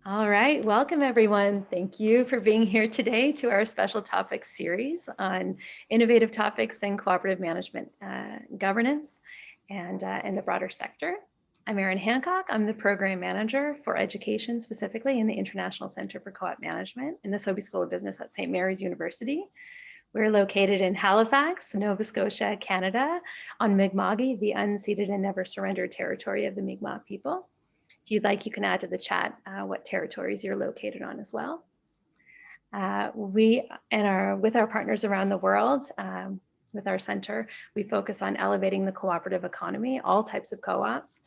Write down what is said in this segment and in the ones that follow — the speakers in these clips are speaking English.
All right, welcome everyone. Thank you for being here today to our special topics series on innovative topics in cooperative management, governance, and in the broader sector. I'm Erin Hancock. I'm the program manager for education, specifically in the International Center for Co-op Management in the Sobey School of Business at St. Mary's University. We're located in Halifax, Nova Scotia, Canada, on Mi'kma'ki, the unceded and never surrendered territory of the Mi'kmaq people. If you'd like, you can add to the chat what territories you're located on as well. With our partners around the world, with our center, we focus on elevating the cooperative economy, all types of co-ops,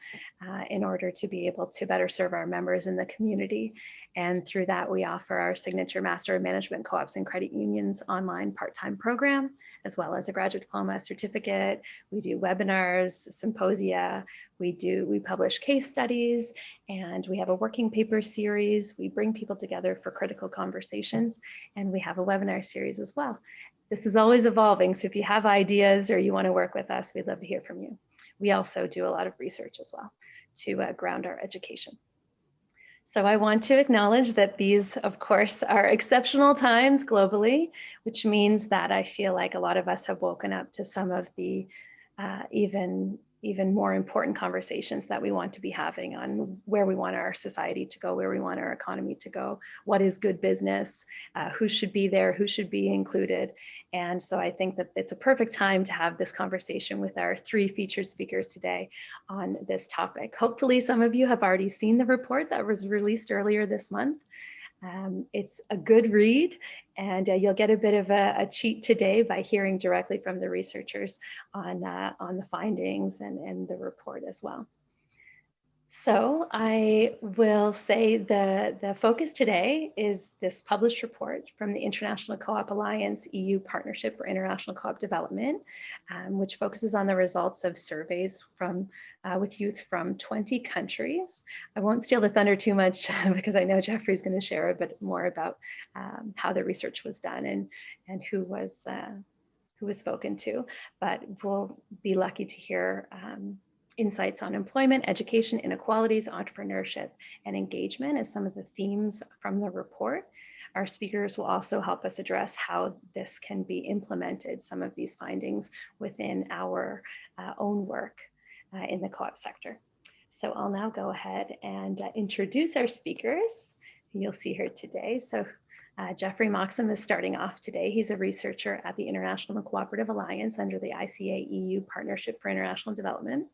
in order to be able to better serve our members in the community. And through that, we offer our signature Master of Management Co-ops and Credit Unions online part-time program, as well as a graduate diploma certificate. We do webinars, symposia, we publish case studies, and we have a working paper series. We bring people together for critical conversations, and we have a webinar series as well. This is always evolving, so if you have ideas or you want to work with us, we'd love to hear from you. We also do a lot of research as well to ground our education. So I want to acknowledge that these, of course, are exceptional times globally, which means that I feel like a lot of us have woken up to some of the even more important conversations that we want to be having on where we want our society to go, where we want our economy to go, what is good business, who should be there, who should be included. And so I think that it's a perfect time to have this conversation with our three featured speakers today on this topic. Hopefully some of you have already seen the report that was released earlier this month. It's a good read, and you'll get a bit of a cheat today by hearing directly from the researchers on the findings and the report as well. So I will say the focus today is this published report from the International Co-op Alliance EU Partnership for International Co-op Development, which focuses on the results of surveys with youth from 20 countries. I won't steal the thunder too much because I know Jeffrey's going to share a bit more about how the research was done and who was spoken to, but we'll be lucky to hear insights on employment, education, inequalities, entrepreneurship, and engagement as some of the themes from the report. Our speakers will also help us address how this can be implemented, some of these findings within our own work in the co-op sector. So I'll now go ahead and introduce our speakers. You'll see here today. So Jeffrey Moxem is starting off today. He's a researcher at the International Cooperative Alliance under the Icae EU Partnership for International Development.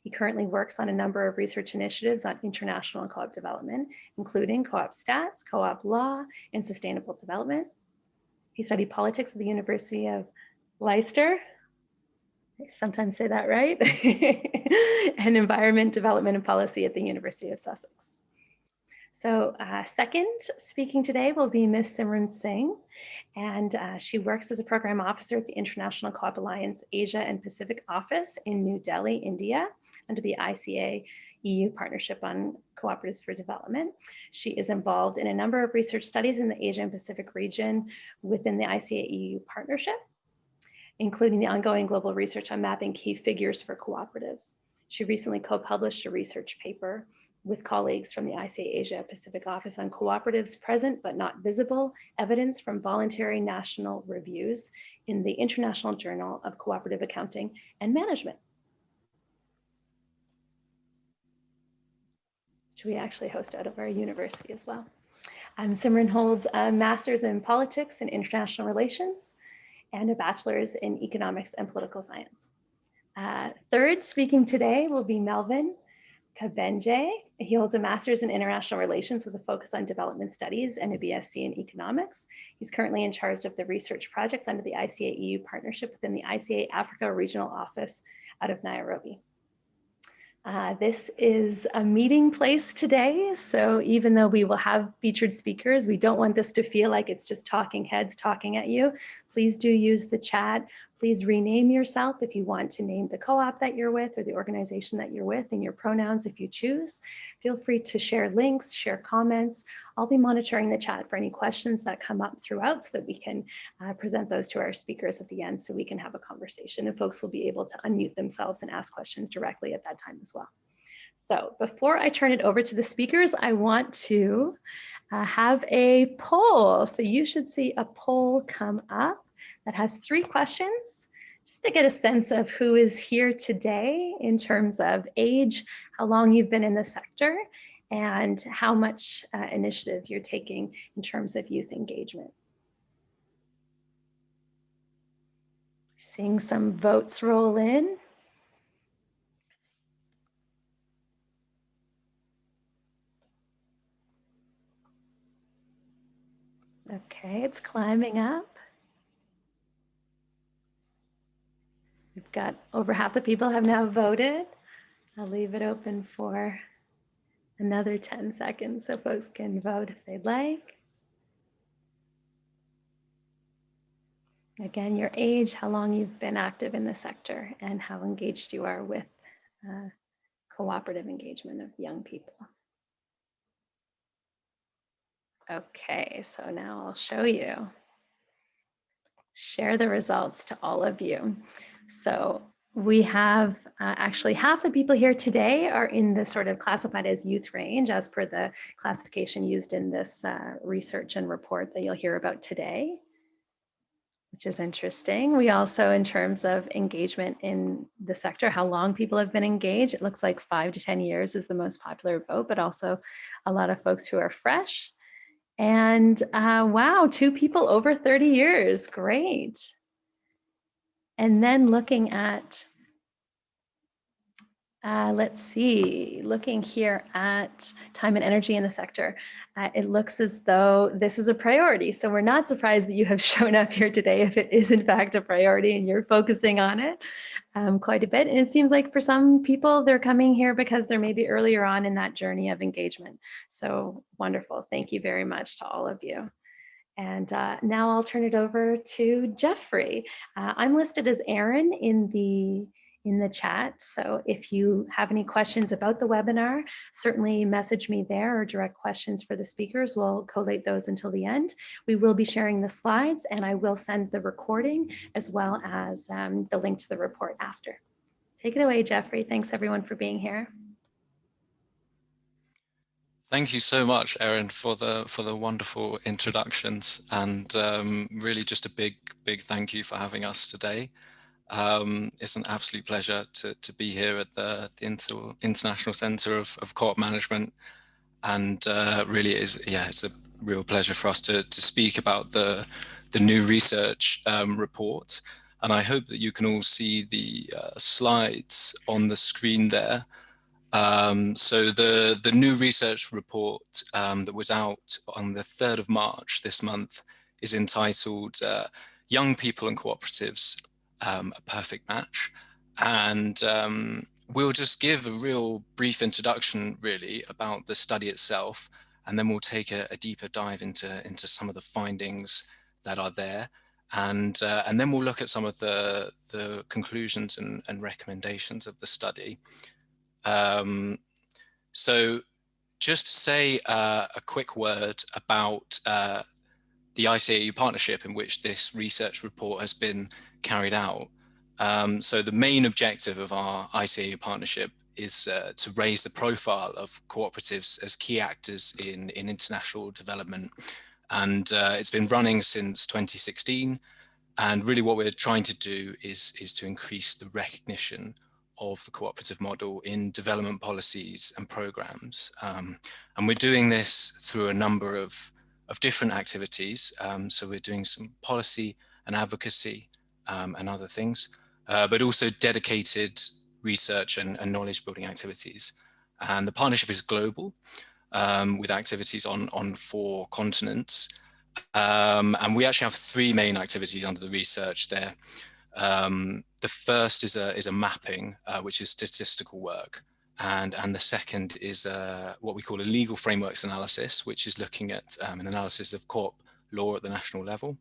He currently works on a number of research initiatives on international and co-op development, including co-op stats, co-op law, and sustainable development. He studied politics at the University of Leicester. I sometimes say that right. And environment, development, and policy at the University of Sussex. So second speaking today will be Ms. Simren Singh, and she works as a program officer at the International Co-op Alliance Asia and Pacific Office in New Delhi, India, under the Ica EU Partnership on Cooperatives for Development. She is involved in a number of research studies in the Asia and Pacific region within the Ica EU Partnership, including the ongoing global research on mapping key figures for cooperatives. She recently co-published a research paper with colleagues from the Ica Asia Pacific Office on cooperatives present but not visible evidence from voluntary national reviews in the International Journal of Cooperative Accounting and Management, which we actually host out of our university as well. Simren holds a master's in politics and international relations and a bachelor's in economics and political science. Third speaking today will be Melvin Khabenje. He holds a master's in international relations with a focus on development studies and a BSc in economics. He's currently in charge of the research projects under the Ica EU partnership within the Ica Africa Regional Office out of Nairobi. This is a meeting place today, so even though we will have featured speakers, we don't want this to feel like it's just talking heads talking at you. Please do use the chat. Please rename yourself if you want to name the co-op that you're with or the organization that you're with, and your pronouns if you choose. Feel free to share links, share comments. I'll be monitoring the chat for any questions that come up throughout so that we can present those to our speakers at the end so we can have a conversation, and folks will be able to unmute themselves and ask questions directly at that time as well. So before I turn it over to the speakers, I want to have a poll. So you should see a poll come up that has 3 questions, just to get a sense of who is here today in terms of age, how long you've been in the sector, and how much initiative you're taking in terms of youth engagement. Seeing some votes roll in. Okay, it's climbing up. We've got over half the people have now voted. I'll leave it open for another 10 seconds so folks can vote if they'd like. Again, your age, how long you've been active in the sector, and how engaged you are with cooperative engagement of young people. Okay, so now I'll show you. Share the results to all of you. So we have actually half the people here today are in the sort of classified as youth range as per the classification used in this research and report that you'll hear about today, which is interesting. We also, in terms of engagement in the sector, how long people have been engaged, it looks like 5 to 10 years is the most popular vote, but also a lot of folks who are fresh. And wow, 2 people over 30 years, great. And then looking at, let's see, looking here at time and energy in the sector, it looks as though this is a priority. So we're not surprised that you have shown up here today if it is in fact a priority and you're focusing on it quite a bit. And it seems like for some people, they're coming here because they're maybe earlier on in that journey of engagement. So wonderful. Thank you very much to all of you. And now I'll turn it over to Jeffrey. I'm listed as Aaron in the chat. So if you have any questions about the webinar, certainly message me there, or direct questions for the speakers. We'll collate those until the end. We will be sharing the slides, and I will send the recording as well as the link to the report after. Take it away, Jeffrey. Thanks everyone for being here. Thank you so much, Erin, for the wonderful introductions, and really just a big thank you for having us today. It's an absolute pleasure to be here at the International Centre of Co-op Management, and really it's a real pleasure for us to speak about the new research report. And I hope that you can all see the slides on the screen there. So the new research report that was out on the 3rd of March this month is entitled Young People and Cooperatives, a Perfect Match. And we'll just give a real brief introduction really about the study itself, and then we'll take a deeper dive into some of the findings that are there. And then we'll look at some of the conclusions and recommendations of the study. So just to say a quick word about the Icae Partnership in which this research report has been carried out. So the main objective of our Icae Partnership is to raise the profile of cooperatives as key actors in international development. And it's been running since 2016. And really what we're trying to do is to increase the recognition of the cooperative model in development policies and programs. And we're doing this through a number of different activities. So we're doing some policy and advocacy and other things, but also dedicated research and knowledge building activities. And the partnership is global, with activities on 4 continents. And we actually have 3 main activities under the research there. The first is a mapping, which is statistical work. And the second is what we call a legal frameworks analysis, which is looking at an analysis of co-op law at the national level.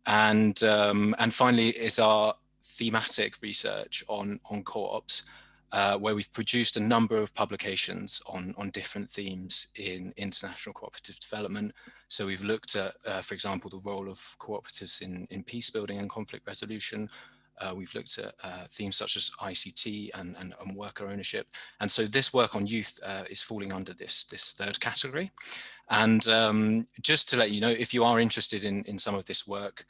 And finally is our thematic research on co-ops, where we've produced a number of publications on different themes in international cooperative development. So we've looked at, for example, the role of cooperatives in peace building and conflict resolution, We've looked at themes such as ICT and worker ownership. And so this work on youth is falling under this third category. And just to let you know, if you are interested in some of this work,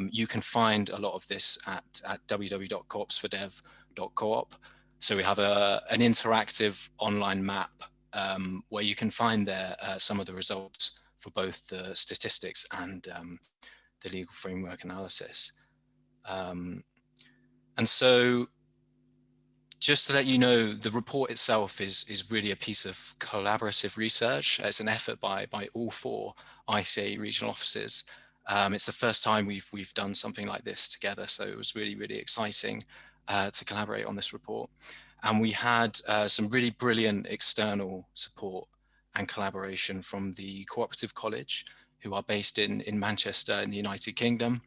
you can find a lot of this at www.coopsfordev.coop. So we have an interactive online map where you can find there some of the results for both the statistics and the legal framework analysis. And so just to let you know, the report itself is really a piece of collaborative research. It's an effort by all 4 Ica regional offices. It's the first time we've done something like this together, so it was really, really exciting to collaborate on this report. And we had some really brilliant external support and collaboration from the Cooperative College, who are based in Manchester in the United Kingdom.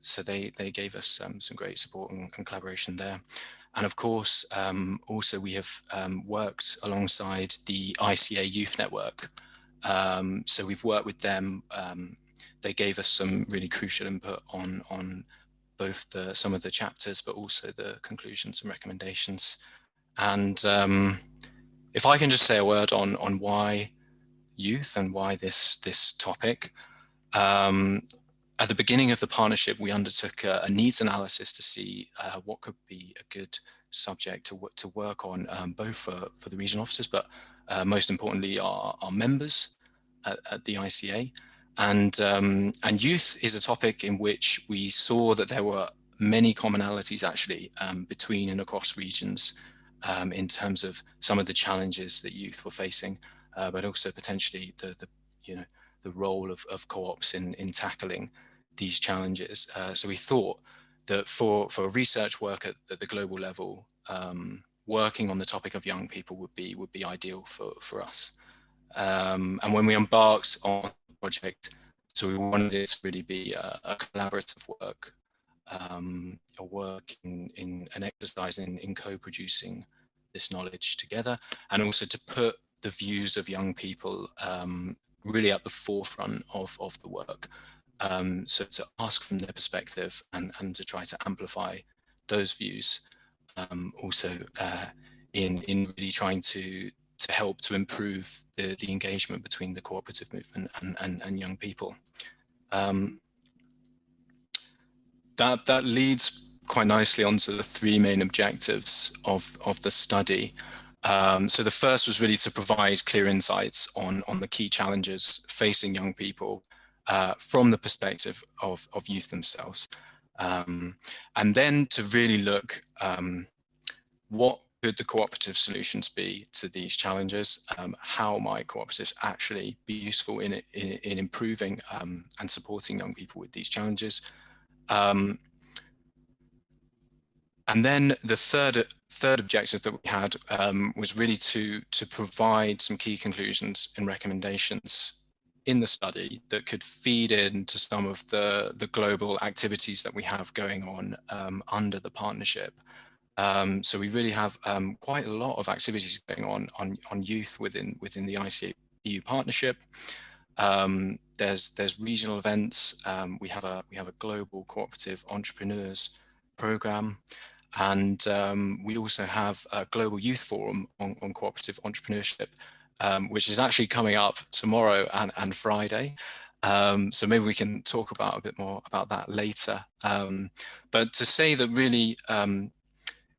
So they gave us some great support and collaboration there. And of course, also we have worked alongside the ICA Youth Network. So we've worked with them. They gave us some really crucial input on both some of the chapters, but also the conclusions and recommendations. And if I can just say a word on why youth and why this topic. At the beginning of the partnership, we undertook a needs analysis to see what could be a good subject to work on, both for the regional officers, but most importantly, our members at the ICA. And youth is a topic in which we saw that there were many commonalities actually between and across regions in terms of some of the challenges that youth were facing, but also potentially the role of co-ops in tackling these challenges. So we thought that for research work at the global level, working on the topic of young people would be ideal for us. And when we embarked on the project, so we wanted it to really be a collaborative work, a work in an exercise in co-producing this knowledge together, and also to put the views of young people really at the forefront of the work. So to ask from their perspective and to try to amplify those views, also in really trying to help to improve the engagement between the cooperative movement and young people. That leads quite nicely onto the 3 main objectives of the study. So the first was really to provide clear insights on the key challenges facing young people from the perspective of youth themselves. And then to really look what could the cooperative solutions be to these challenges? How might cooperatives actually be useful in improving and supporting young people with these challenges? And then the third objective that we had was really to provide some key conclusions and recommendations in the study that could feed into some of the global activities that we have going on under the partnership. So we really have quite a lot of activities going on youth within the ICA EU partnership. There's regional events. We have a global cooperative entrepreneurs program. And we also have a global youth forum on cooperative entrepreneurship, which is actually coming up tomorrow and Friday. So maybe we can talk about a bit more about that later. But to say that really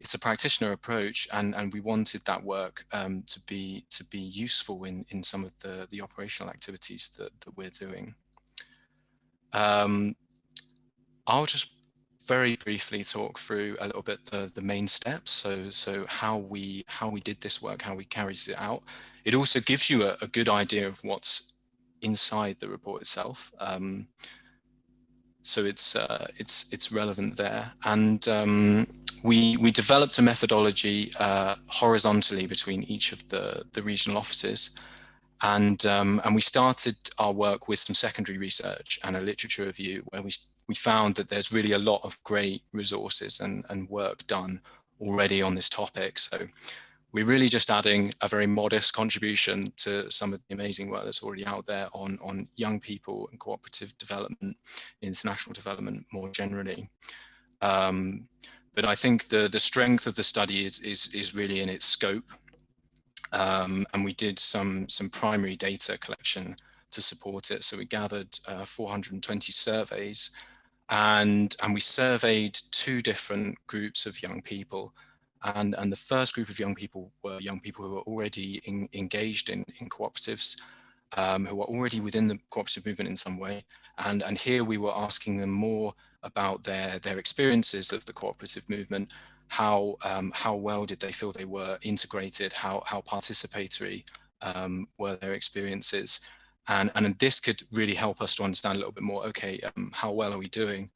it's a practitioner approach, and we wanted that work to be useful in some of the operational activities that we're doing. I'll just very briefly talk through a little bit the main steps. So how we did this work, how we carried it out. It also gives you a good idea of what's inside the report itself. So it's relevant there. And we developed a methodology horizontally between each of the regional offices. And we started our work with some secondary research and a literature review where we found that there's really a lot of great resources and work done already on this topic. So we're really just adding a very modest contribution to some of the amazing work that's already out there on young people and cooperative development, international development more generally. But I think the strength of the study is really in its scope. And we did some primary data collection to support it. So we gathered 420 surveys, and we surveyed two different groups of young people. And the first group of young people were young people who were already engaged in cooperatives, who are already within the cooperative movement in some way. And here we were asking them more about their experiences of the cooperative movement. How well did they feel they were integrated? How participatory were their experiences? And this could really help us to understand a little bit more, okay, how well are we doing?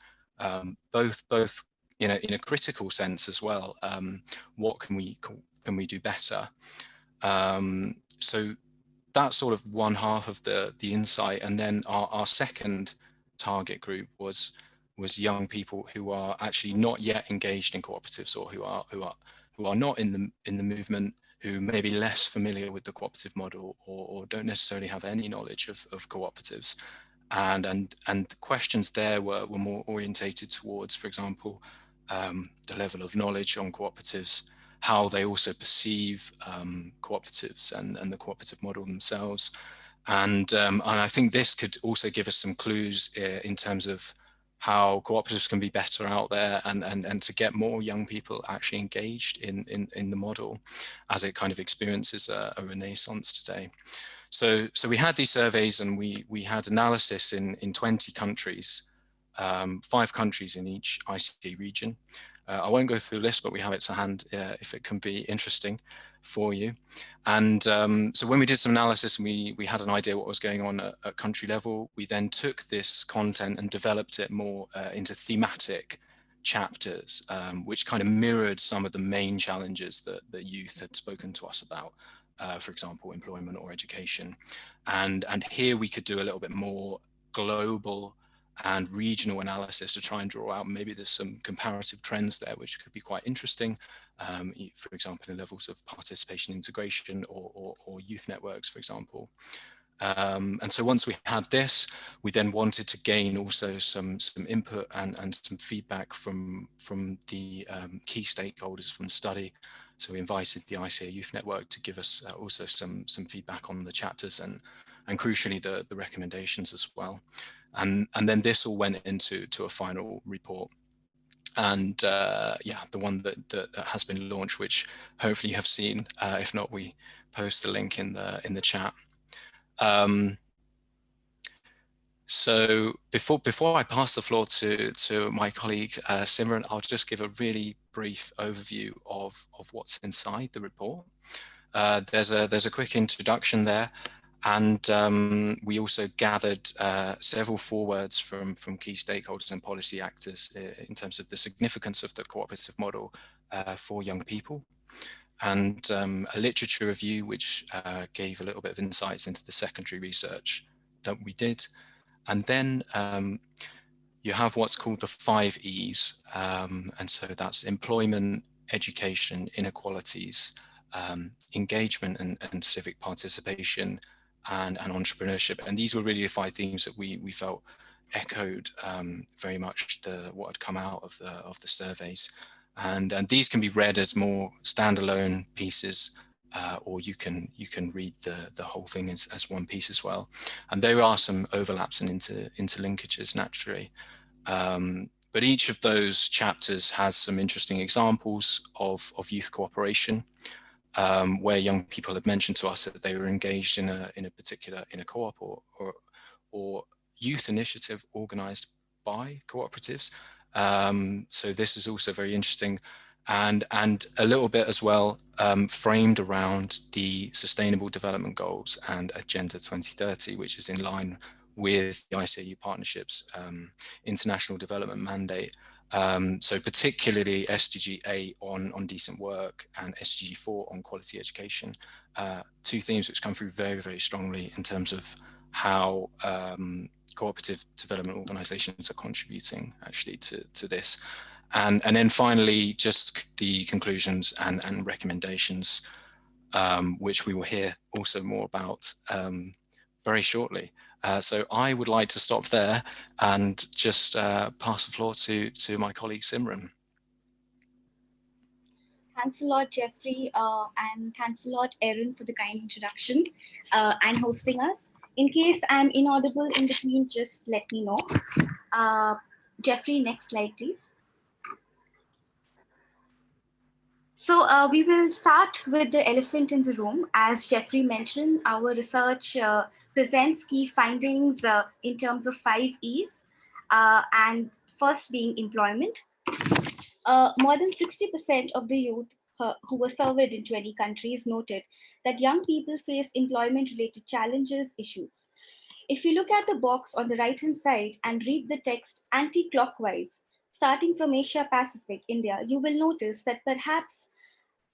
Both in a critical sense as well. What can we do better? So that's sort of one half of the insight. And then our second target group was young people who are actually not yet engaged in cooperatives, or who are not in the movement, who may be less familiar with the cooperative model, or don't necessarily have any knowledge of cooperatives. And the questions there were more orientated towards, for example, the level of knowledge on cooperatives, how they also perceive cooperatives and the cooperative model themselves. And I think this could also give us some clues in terms of how cooperatives can be better out there, and to get more young people actually engaged in the model as it kind of experiences a renaissance today. So we had these surveys, and we had analysis in 20 countries, 5 countries in each ICA region. I won't go through the list, but we have it to hand if it can be interesting for you. And so when we did some analysis and we had an idea what was going on at country level, we then took this content and developed it more into thematic chapters, which kind of mirrored some of the main challenges that the youth had spoken to us about, for example, employment or education. And here we could do a little bit more global and regional analysis to try and draw out, maybe there's some comparative trends there which could be quite interesting, for example, in levels of participation, integration, or youth networks, for example. And so once we had this, we then wanted to gain also some input and some feedback from the key stakeholders from the study. So we invited the ICA Youth Network to give us also some feedback on the chapters, and crucially the recommendations as well. And then this all went into a final report. And yeah, the one that has been launched, which hopefully you have seen. If not, we post the link in the chat. So before I pass the floor to my colleague Simren, I'll just give a really brief overview of what's inside the report. There's a quick introduction there. And we also gathered several forewords from key stakeholders and policy actors in terms of the significance of the cooperative model for young people, and a literature review which gave a little bit of insights into the secondary research that we did. And then you have what's called the 5 E's, and so that's employment, education, inequalities, engagement and civic participation, and entrepreneurship. And these were really the 5 themes that we felt echoed very much what had come out of the surveys. And these can be read as more standalone pieces, or you can read the whole thing as one piece as well. And there are some overlaps and interlinkages naturally. But each of those chapters has some interesting examples of youth cooperation, where young people had mentioned to us that they were engaged in a co-op or youth initiative organized by cooperatives. So this is also very interesting, and a little bit as well framed around the Sustainable Development Goals and Agenda 2030, which is in line with the Icae Partnership's international development mandate. So particularly SDG 8 on decent work and SDG 4 on quality education, 2 themes which come through very, very strongly in terms of how cooperative development organizations are contributing actually to this. And then finally, just the conclusions and recommendations, which we will hear also more about very shortly. So I would like to stop there and just pass the floor to my colleague Simren. Thanks a lot, Jeffrey, and thanks a lot, Erin, for the kind introduction and hosting us. In case I'm inaudible in between, just let me know. Jeffrey, next slide, please. So we will start with the elephant in the room. As Jeffrey mentioned, our research presents key findings in terms of 5 E's, and first being employment. More than 60% of the youth who were surveyed in 20 countries noted that young people face employment-related challenges, issues. If you look at the box on the right-hand side and read the text anti-clockwise, starting from Asia Pacific, India, you will notice that perhaps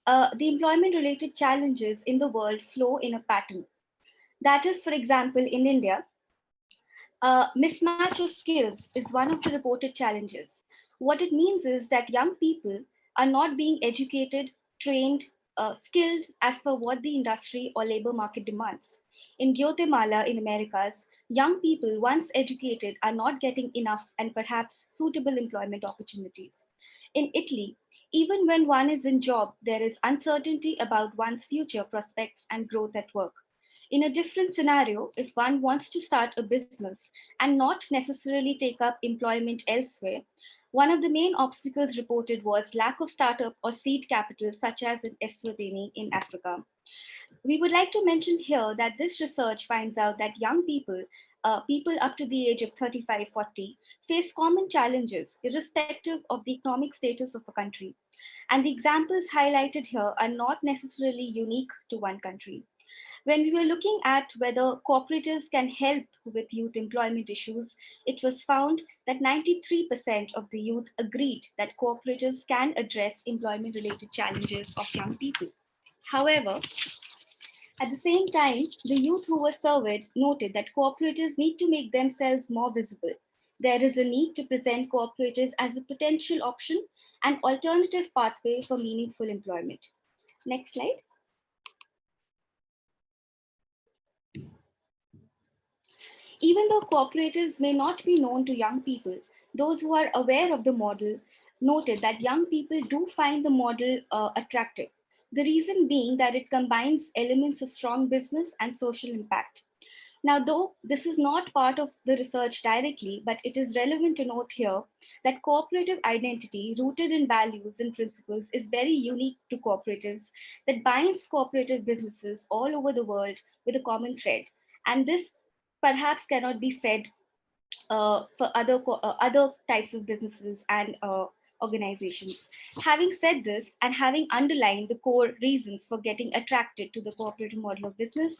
the employment-related challenges in the world flow in a pattern. That is, for example, in India, mismatch of skills is one of the reported challenges. What it means is that young people are not being educated, trained, skilled as per what the industry or labor market demands. In Guatemala, in Americas, young people, once educated, are not getting enough and perhaps suitable employment opportunities. In Italy, even when one is in job, there is uncertainty about one's future prospects and growth at work. In a different scenario, if one wants to start a business and not necessarily take up employment elsewhere, one of the main obstacles reported was lack of startup or seed capital, such as in Eswatini in Africa. We would like to mention here that this research finds out that young people, people up to the age of 35, 40, face common challenges irrespective of the economic status of a country. And the examples highlighted here are not necessarily unique to one country. When we were looking at whether cooperatives can help with youth employment issues, it was found that 93% of the youth agreed that cooperatives can address employment-related challenges of young people. However, at the same time, the youth who were surveyed noted that cooperatives need to make themselves more visible. There is a need to present cooperatives as a potential option and alternative pathway for meaningful employment. Next slide. Even though cooperatives may not be known to young people, those who are aware of the model noted that young people do find the model attractive. The reason being that it combines elements of strong business and social impact. Now, though this is not part of the research directly, but it is relevant to note here that cooperative identity rooted in values and principles is very unique to cooperatives that binds cooperative businesses all over the world with a common thread. And this perhaps cannot be said for other types of businesses and organizations. Having said this, and having underlined the core reasons for getting attracted to the cooperative model of business,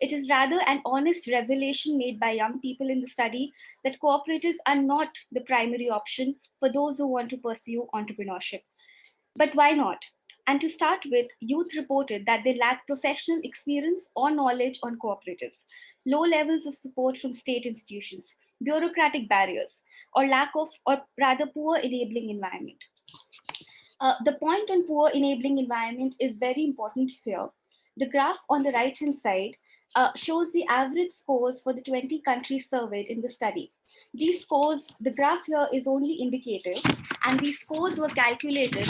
it is rather an honest revelation made by young people in the study that cooperatives are not the primary option for those who want to pursue entrepreneurship. But why not? And to start with, youth reported that they lack professional experience or knowledge on cooperatives, low levels of support from state institutions, bureaucratic barriers, or lack of, or rather poor enabling environment. The point on poor enabling environment is very important here. The graph on the right-hand side shows the average scores for the 20 countries surveyed in the study. These scores, the graph here is only indicative, and these scores were calculated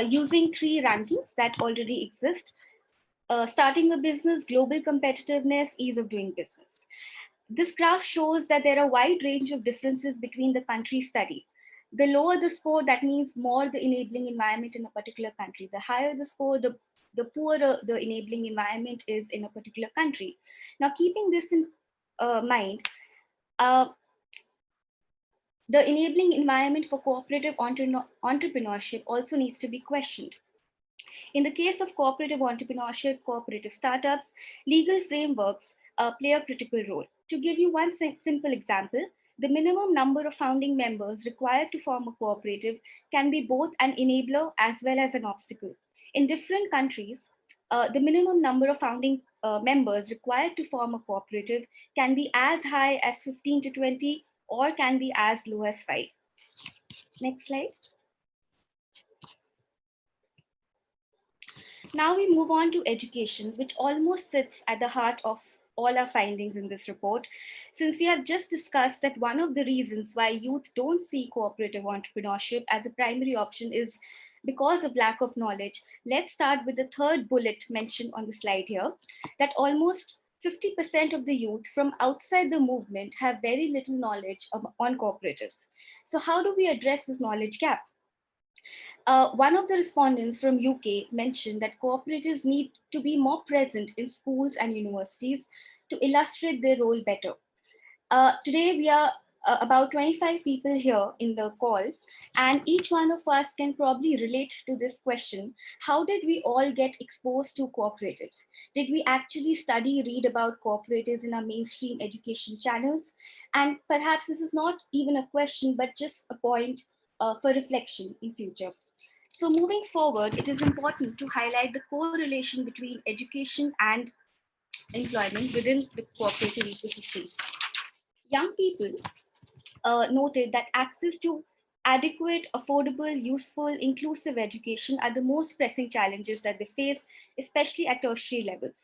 using 3 rankings that already exist: starting a business, global competitiveness, ease of doing business. This graph shows that there are a wide range of differences between the countries studied. The lower the score, that means more the enabling environment in a particular country. The higher the score, the poorer the enabling environment is in a particular country. Now, keeping this in mind, the enabling environment for cooperative entrepreneurship also needs to be questioned. In the case of cooperative entrepreneurship, cooperative startups, legal frameworks play a critical role. To give you one simple example, the minimum number of founding members required to form a cooperative can be both an enabler as well as an obstacle. In different countries, the minimum number of founding members required to form a cooperative can be as high as 15 to 20 or can be as low as 5. Next slide. Now we move on to education, which almost sits at the heart of all our findings in this report. Since we have just discussed that one of the reasons why youth don't see cooperative entrepreneurship as a primary option is because of lack of knowledge, let's start with the third bullet mentioned on the slide here, that almost 50% of the youth from outside the movement have very little knowledge on cooperatives. So how do we address this knowledge gap? One of the respondents from UK mentioned that cooperatives need to be more present in schools and universities to illustrate their role better. Today we are about 25 people here in the call, and each one of us can probably relate to this question. How did we all get exposed to cooperatives? Did we actually study, read about cooperatives in our mainstream education channels? And perhaps this is not even a question, but just a point for reflection in future. So moving forward, it is important to highlight the correlation between education and employment within the cooperative ecosystem. Young people noted that access to adequate, affordable, useful, inclusive education are the most pressing challenges that they face, especially at tertiary levels.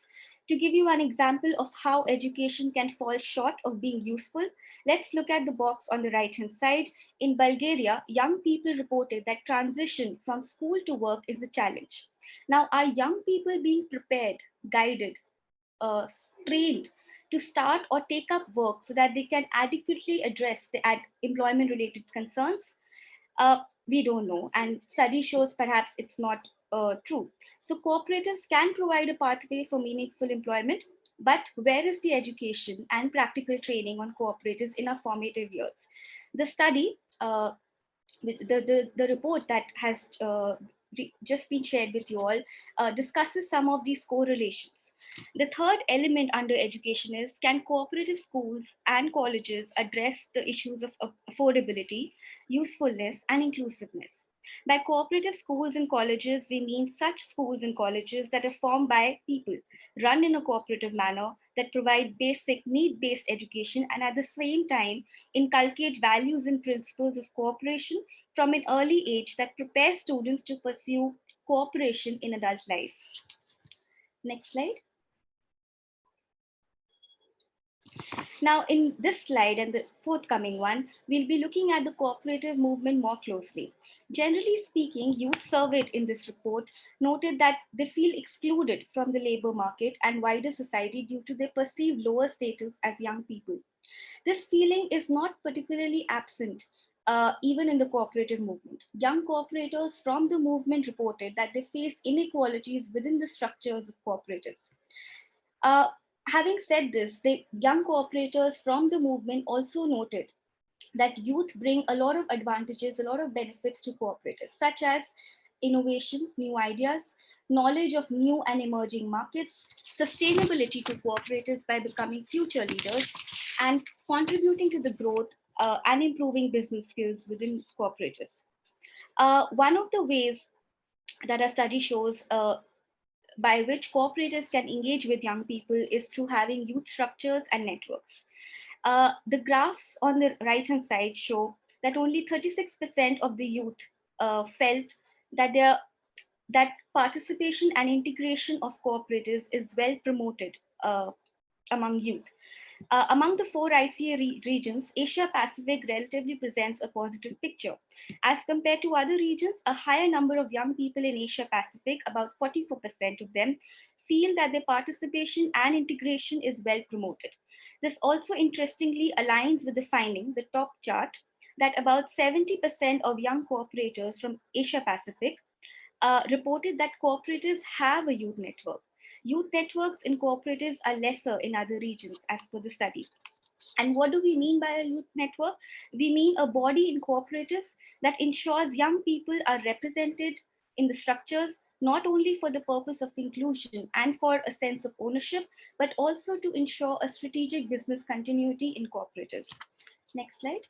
To give you an example of how education can fall short of being useful, let's look at the box on the right-hand side. In Bulgaria, young people reported that transition from school to work is a challenge. Now, are young people being prepared, guided, trained to start or take up work so that they can adequately address the employment related concerns? We don't know, and study shows perhaps it's not true. So cooperatives can provide a pathway for meaningful employment, but where is the education and practical training on cooperatives in our formative years? The study, the report that has just been shared with you all discusses some of these correlations. The third element under education is, can cooperative schools and colleges address the issues of affordability, usefulness, and inclusiveness? By cooperative schools and colleges, we mean such schools and colleges that are formed by people, run in a cooperative manner, that provide basic need-based education and at the same time inculcate values and principles of cooperation from an early age that prepare students to pursue cooperation in adult life. Next slide. Now, in this slide and the forthcoming one, we'll be looking at the cooperative movement more closely. Generally speaking, youth surveyed in this report noted that they feel excluded from the labor market and wider society due to their perceived lower status as young people. This feeling is not particularly absent even in the cooperative movement. Young cooperators from the movement reported that they face inequalities within the structures of cooperatives. Having said this, the young cooperators from the movement also noted that youth bring a lot of advantages, a lot of benefits to cooperatives, such as innovation, new ideas, knowledge of new and emerging markets, sustainability to cooperatives by becoming future leaders, and contributing to the growth and improving business skills within cooperatives. One of the ways that a study shows by which cooperatives can engage with young people is through having youth structures and networks. The graphs on the right-hand side show that only 36% of the youth felt that that participation and integration of cooperatives is well promoted among youth. Among the 4 ICA regions, Asia Pacific relatively presents a positive picture. As compared to other regions, a higher number of young people in Asia Pacific, about 44% of them, feel that their participation and integration is well promoted. This also interestingly aligns with the finding, the top chart, that about 70% of young cooperators from Asia Pacific reported that cooperatives have a youth network. Youth networks in cooperatives are lesser in other regions as per the study. And what do we mean by a youth network? We mean a body in cooperatives that ensures young people are represented in the structures, not only for the purpose of inclusion and for a sense of ownership, but also to ensure a strategic business continuity in cooperatives. Next slide.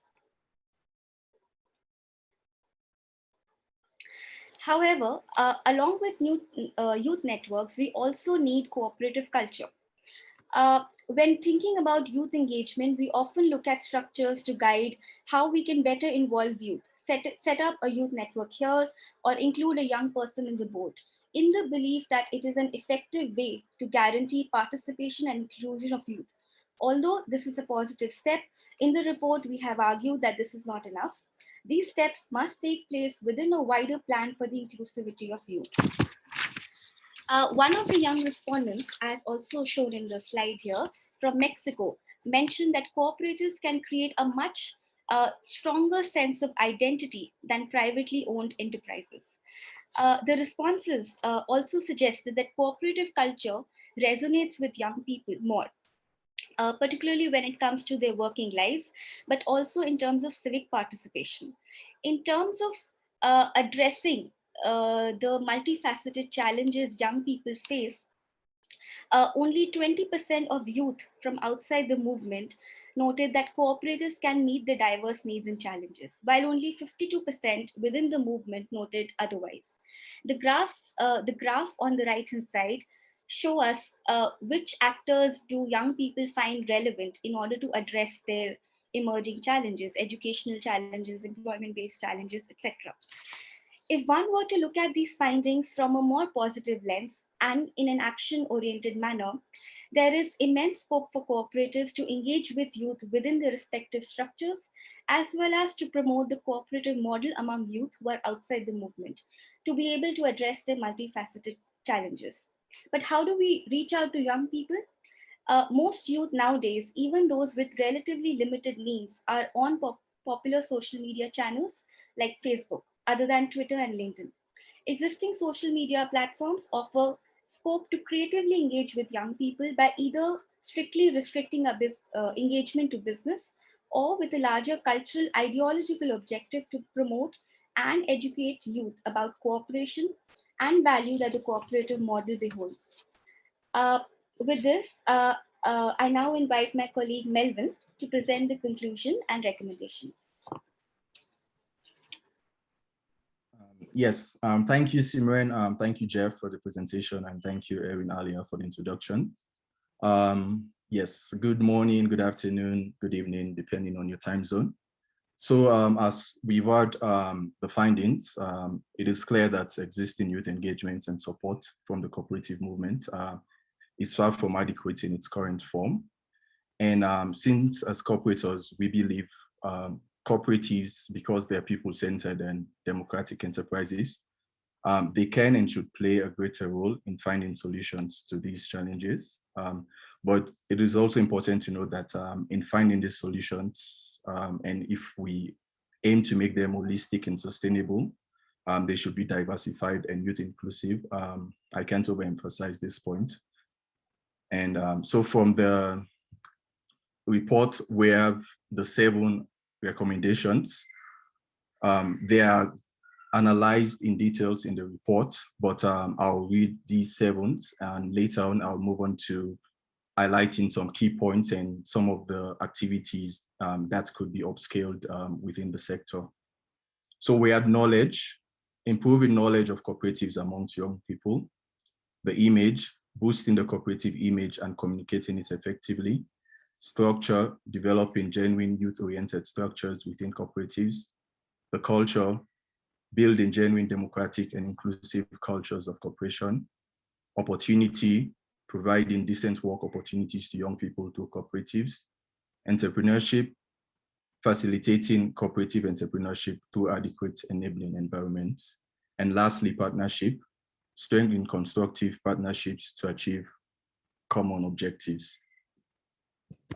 However, along with youth networks, we also need cooperative culture. When thinking about youth engagement, we often look at structures to guide how we can better involve youth. Set up a youth network here or include a young person in the board. in the belief that it is an effective way to guarantee participation and inclusion of youth. Although this is a positive step, in the report we have argued that this is not enough. These steps must take place within a wider plan for the inclusivity of youth. One of the young respondents, as also shown in the slide here, from Mexico, mentioned that cooperatives can create a much stronger sense of identity than privately owned enterprises. The responses also suggested that cooperative culture resonates with young people more, particularly when it comes to their working lives, but also in terms of civic participation. In terms of addressing the multifaceted challenges young people face, only 20% of youth from outside the movement noted that cooperatives can meet the diverse needs and challenges, while only 52% within the movement noted otherwise. The graph on the right-hand side show us which actors do young people find relevant in order to address their emerging challenges, educational challenges, employment-based challenges, etc. If one were to look at these findings from a more positive lens and in an action-oriented manner, there is immense scope for cooperatives to engage with youth within their respective structures, as well as to promote the cooperative model among youth who are outside the movement, to be able to address their multifaceted challenges. But how do we reach out to young people? Most youth nowadays, even those with relatively limited means, are on popular social media channels like Facebook, other than Twitter and LinkedIn. Existing social media platforms offer scope to creatively engage with young people by either strictly restricting engagement to business, or with a larger cultural ideological objective to promote and educate youth about cooperation and value that the cooperative model beholds. Uh, with this, I now invite my colleague Melvin to present the conclusion and recommendations. Yes, thank you, Simren. Thank you, Jeff, for the presentation, and thank you, Erin, earlier for the introduction. Yes, good morning, good afternoon, good evening, depending on your time zone. So as we've heard the findings, it is clear that existing youth engagement and support from the cooperative movement is far from adequate in its current form. And since as cooperators, we believe cooperatives, because they're people-centered and democratic enterprises, they can and should play a greater role in finding solutions to these challenges. But it is also important to know that in finding these solutions, and if we aim to make them holistic and sustainable, they should be diversified and youth inclusive. I can't overemphasize this point. And so from the report, we have the 7 recommendations. They are analyzed in details in the report, but I'll read these 7, and later on I'll move on to highlighting some key points and some of the activities that could be upscaled within the sector. So we had knowledge, improving knowledge of cooperatives amongst young people, the image, boosting the cooperative image and communicating it effectively, structure, developing genuine youth-oriented structures within cooperatives, the culture, building genuine democratic and inclusive cultures of cooperation, opportunity, providing decent work opportunities to young people through cooperatives, entrepreneurship, facilitating cooperative entrepreneurship through adequate enabling environments, and lastly, partnership, strengthening constructive partnerships to achieve common objectives.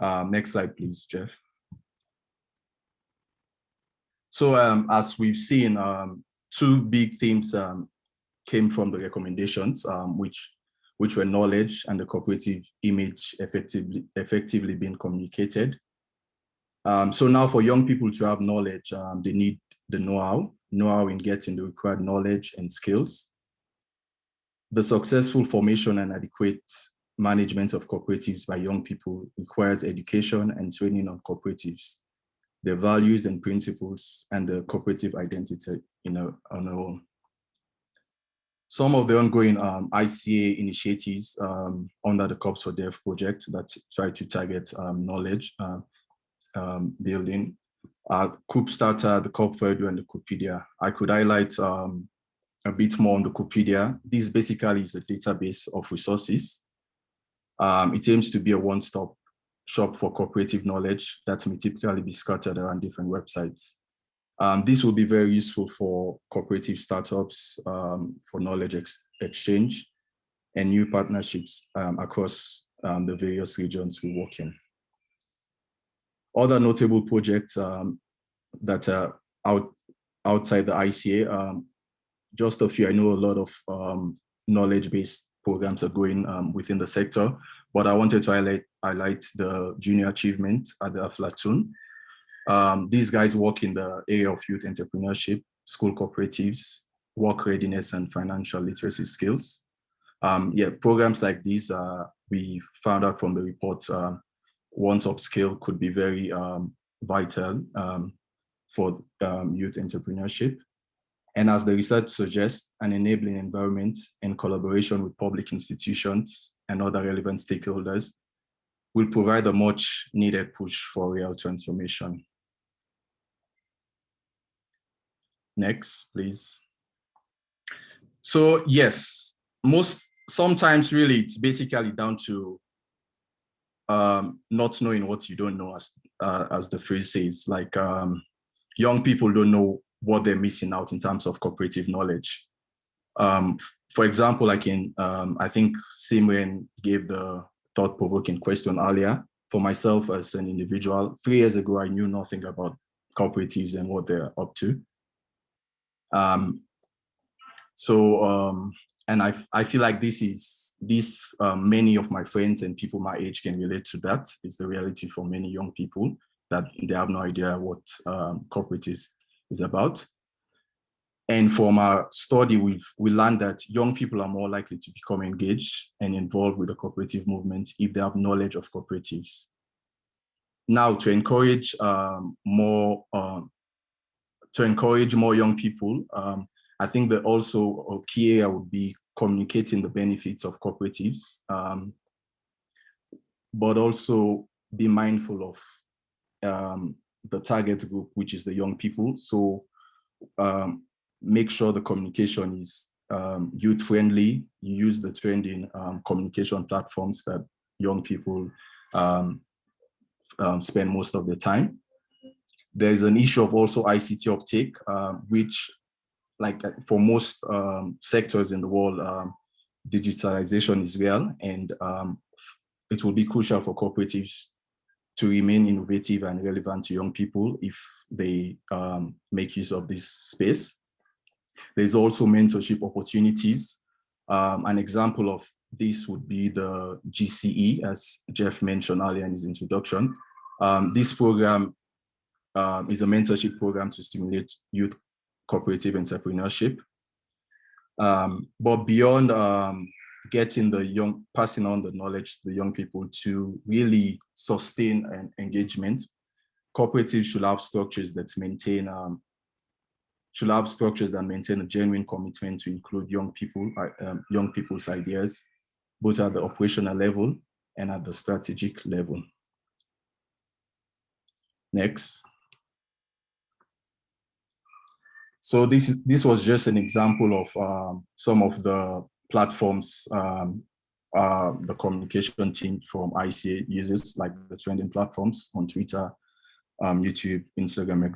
Next slide, please, Jeff. So as we've seen, 2 big themes came from the recommendations, which were knowledge and the cooperative image effectively being communicated. So now for young people to have knowledge, they need the know-how in getting the required knowledge and skills. The successful formation and adequate management of cooperatives by young people requires education and training on cooperatives, their values and principles, and the cooperative identity on our own. Some of the ongoing Ica initiatives under the Cops for Deaf project that try to target knowledge building, COOP Starter, the COP for Edu, and the Coopedia. I could highlight a bit more on the Wikipedia. This basically is a database of resources. It aims to be a one-stop shop for cooperative knowledge that may typically be scattered around different websites. This will be very useful for cooperative startups, for knowledge exchange, and new partnerships across the various regions we work in. Other notable projects that are outside the ICA, just a few. I know a lot of knowledge-based programs are going within the sector, but I wanted to highlight the junior achievement at the Aflatun. These guys work in the area of youth entrepreneurship, school cooperatives, work readiness, and financial literacy skills. Programs like these, we found out from the report, once upscale could be very vital for youth entrepreneurship. And as the research suggests, an enabling environment in collaboration with public institutions and other relevant stakeholders will provide a much needed push for real transformation. Next, please. So yes, sometimes really it's basically down to not knowing what you don't know, as the phrase says. Like young people don't know what they're missing out in terms of cooperative knowledge. For example, like I think Simren gave the thought-provoking question earlier. For myself as an individual, 3 years ago, I knew nothing about cooperatives and what they're up to. And I feel like many of my friends and people my age can relate to that. It's the reality for many young people that they have no idea what cooperatives is about. And from our study, we learned that young people are more likely to become engaged and involved with the cooperative movement if they have knowledge of cooperatives. Now, to encourage more young people, I think that also a key area would be communicating the benefits of cooperatives, but also be mindful of the target group, which is the young people. So make sure the communication is youth-friendly. You use the trending communication platforms that young people spend most of their time. There's an issue of also ICT uptake, which, like for most sectors in the world, digitalization is real, and it will be crucial for cooperatives to remain innovative and relevant to young people if they make use of this space. There's also mentorship opportunities. An example of this would be the GCE, as Jeff mentioned earlier in his introduction. This program is a mentorship program to stimulate youth cooperative entrepreneurship. But beyond passing on the knowledge to the young people, to really sustain an engagement, cooperatives should have structures that maintain a genuine commitment to include young people's ideas, both at the operational level and at the strategic level. Next. So this was just an example of some of the platforms the communication team from ICA uses, like the trending platforms on Twitter, YouTube, Instagram,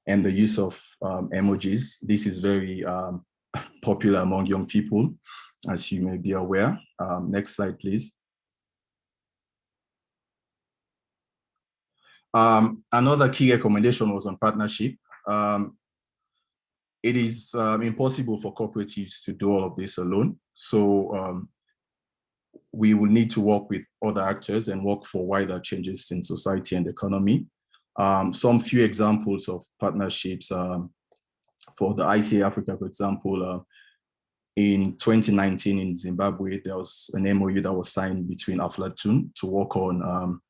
and the use of emojis. This is very popular among young people, as you may be aware. Next slide, please. Another key recommendation was on partnership. It is impossible for cooperatives to do all of this alone. So we will need to work with other actors and work for wider changes in society and economy. Some few examples of partnerships for the ICA Africa, for example, in 2019 in Zimbabwe, there was an MOU that was signed between Aflatun to work on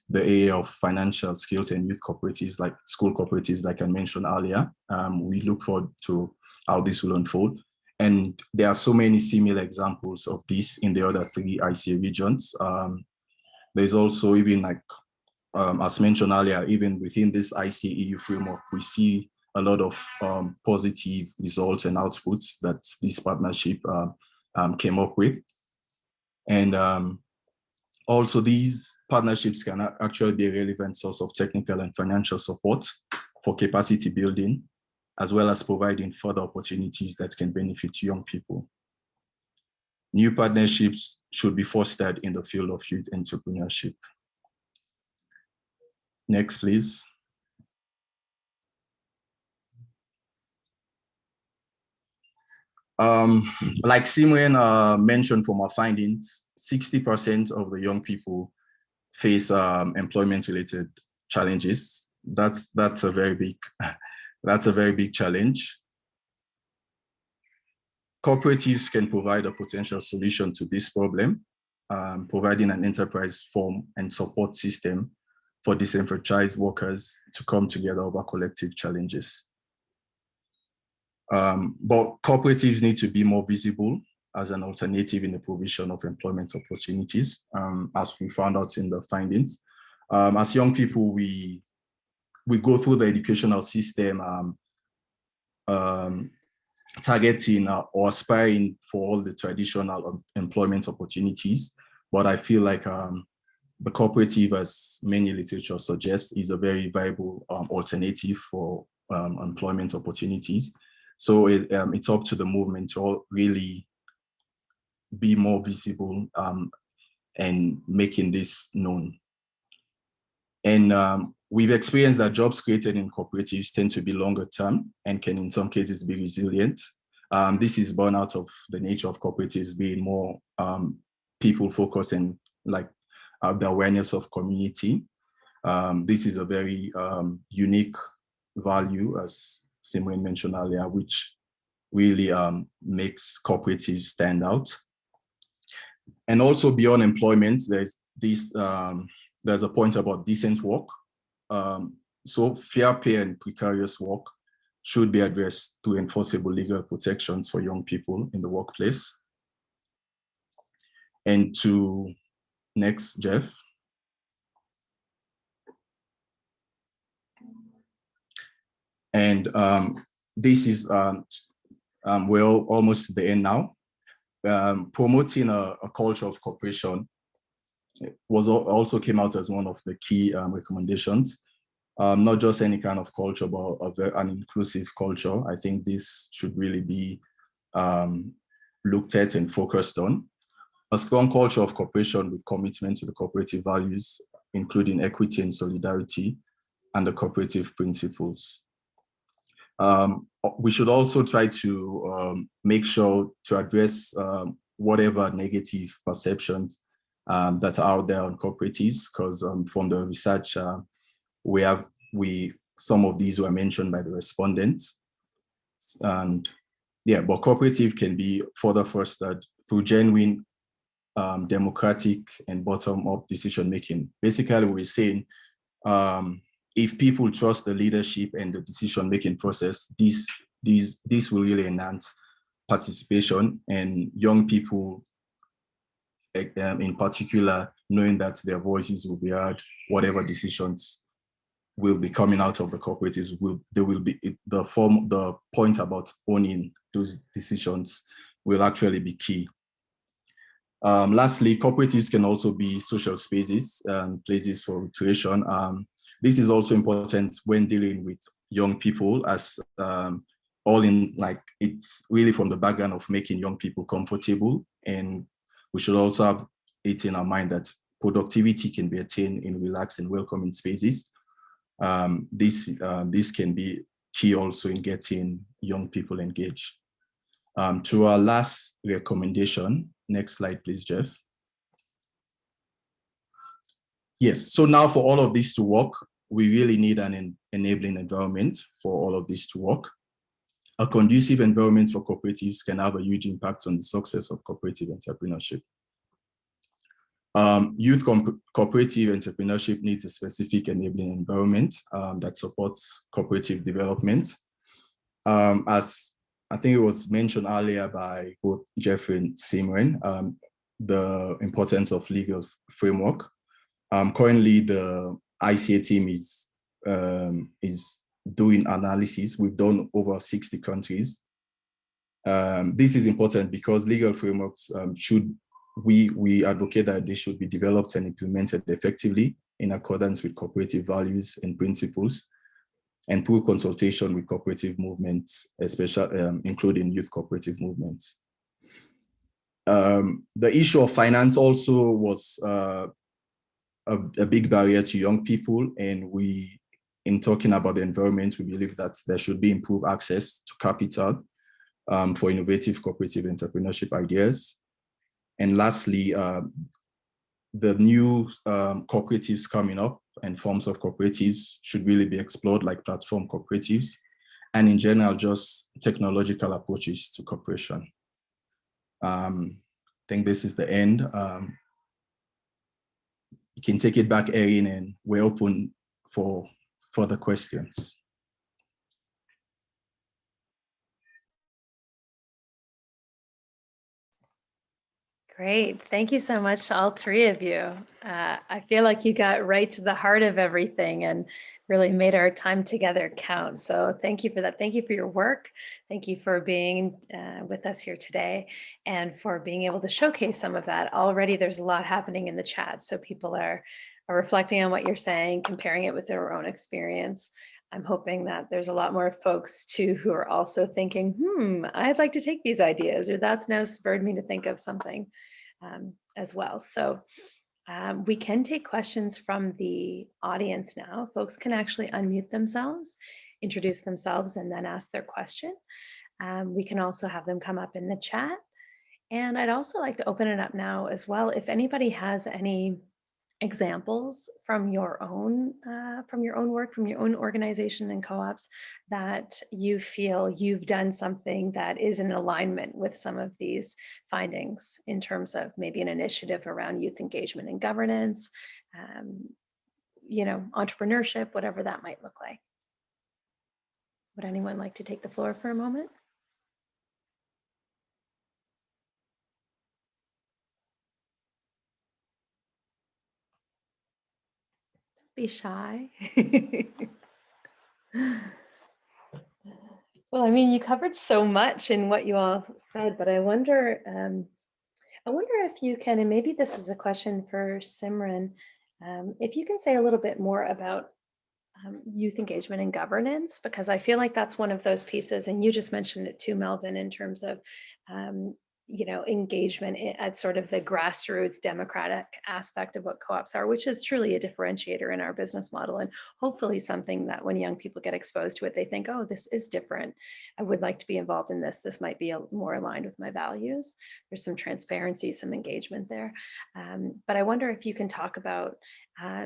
the area of financial skills and youth cooperatives, like school cooperatives, like I mentioned earlier. We look forward to how this will unfold. And there are so many similar examples of this in the other 3 ICA regions. There's also even, like, as mentioned earlier, even within this ICA EU framework, we see a lot of positive results and outputs that this partnership came up with. And also these partnerships can actually be a relevant source of technical and financial support for capacity building, as well as providing further opportunities that can benefit young people. New partnerships should be fostered in the field of youth entrepreneurship. Next, please. Like Simren mentioned from our findings, 60% of the young people face employment-related challenges. That's a very big challenge. Cooperatives can provide a potential solution to this problem, providing an enterprise form and support system for disenfranchised workers to come together over collective challenges. But cooperatives need to be more visible as an alternative in the provision of employment opportunities, as we found out in the findings. As young people, we go through the educational system targeting or aspiring for all the traditional employment opportunities. But I feel like the cooperative, as many literature suggests, is a very viable alternative for employment opportunities. So it's up to the movement to really be more visible and making this known. And we've experienced that jobs created in cooperatives tend to be longer term and can in some cases be resilient. This is born out of the nature of cooperatives being more people focused and like the awareness of community. This is a very unique value, as Simren mentioned earlier, which really makes cooperatives stand out. And also beyond employment, there's a point about decent work. So fair pay and precarious work should be addressed through enforceable legal protections for young people in the workplace. And to next, Jeff. And this is, we're almost at the end now. Promoting a culture of cooperation also came out as one of the key recommendations. Not just any kind of culture, but an inclusive culture. I think this should really be looked at and focused on. A strong culture of cooperation with commitment to the cooperative values, including equity and solidarity, and the cooperative principles. We should also try to make sure to address whatever negative perceptions that are out there on cooperatives, because from the research, some of these were mentioned by the respondents. And yeah, but cooperative can be further fostered through genuine democratic and bottom-up decision-making. Basically, we're saying if people trust the leadership and the decision-making process, this will really enhance participation, and young people in particular, knowing that their voices will be heard, whatever decisions will be coming out of the cooperatives, the point about owning those decisions will actually be key. Lastly, cooperatives can also be social spaces and places for recreation. This is also important when dealing with young people, as it's really from the background of making young people comfortable. And we should also have it in our mind that productivity can be attained in relaxed and welcoming spaces. This can be key also in getting young people engaged. To our last recommendation, next slide, please, Jeff. Yes, so now for all of this to work, we really need an enabling environment for all of this to work. A conducive environment for cooperatives can have a huge impact on the success of cooperative entrepreneurship. Youth cooperative entrepreneurship needs a specific enabling environment that supports cooperative development. As I think it was mentioned earlier by both Jeff and Simren, the importance of legal framework. Currently, the ICA team is doing analysis. We've done over 60 countries. This is important because legal frameworks we advocate that they should be developed and implemented effectively in accordance with cooperative values and principles, and through consultation with cooperative movements, especially including youth cooperative movements. The issue of finance also was a big barrier to young people, and in talking about the environment, we believe that there should be improved access to capital for innovative cooperative entrepreneurship ideas. And lastly, the new cooperatives coming up and forms of cooperatives should really be explored, like platform cooperatives, and in general, just technological approaches to cooperation. I think this is the end. You can take it back, Erin, and we're open for further questions. Great. Thank you so much to all three of you. I feel like you got right to the heart of everything and really made our time together count. So thank you for that. Thank you for your work. Thank you for being with us here today and for being able to showcase some of that. Already there's a lot happening in the chat. So people are reflecting on what you're saying, comparing it with their own experience. I'm hoping that there's a lot more folks too who are also thinking, I'd like to take these ideas, or that's now spurred me to think of something as well. So we can take questions from the audience now. Folks can actually unmute themselves, introduce themselves, and then ask their question. We can also have them come up in the chat. And I'd also like to open it up now as well. If anybody has any examples from your own work, from your own organization and co-ops, that you feel you've done something that is in alignment with some of these findings in terms of maybe an initiative around youth engagement and governance, entrepreneurship, whatever that might look like. Would anyone like to take the floor for a moment? Be shy. Well, I mean, you covered so much in what you all said, but I wonder if you can, and maybe this is a question for Simren, if you can say a little bit more about youth engagement and governance, because I feel like that's one of those pieces, and you just mentioned it too, Melvin, in terms of engagement at sort of the grassroots democratic aspect of what co-ops are, which is truly a differentiator in our business model, and hopefully something that when young people get exposed to it, they think, oh, this is different. I would like to be involved in this. This might be more aligned with my values. There's some transparency, some engagement there. But I wonder if you can talk about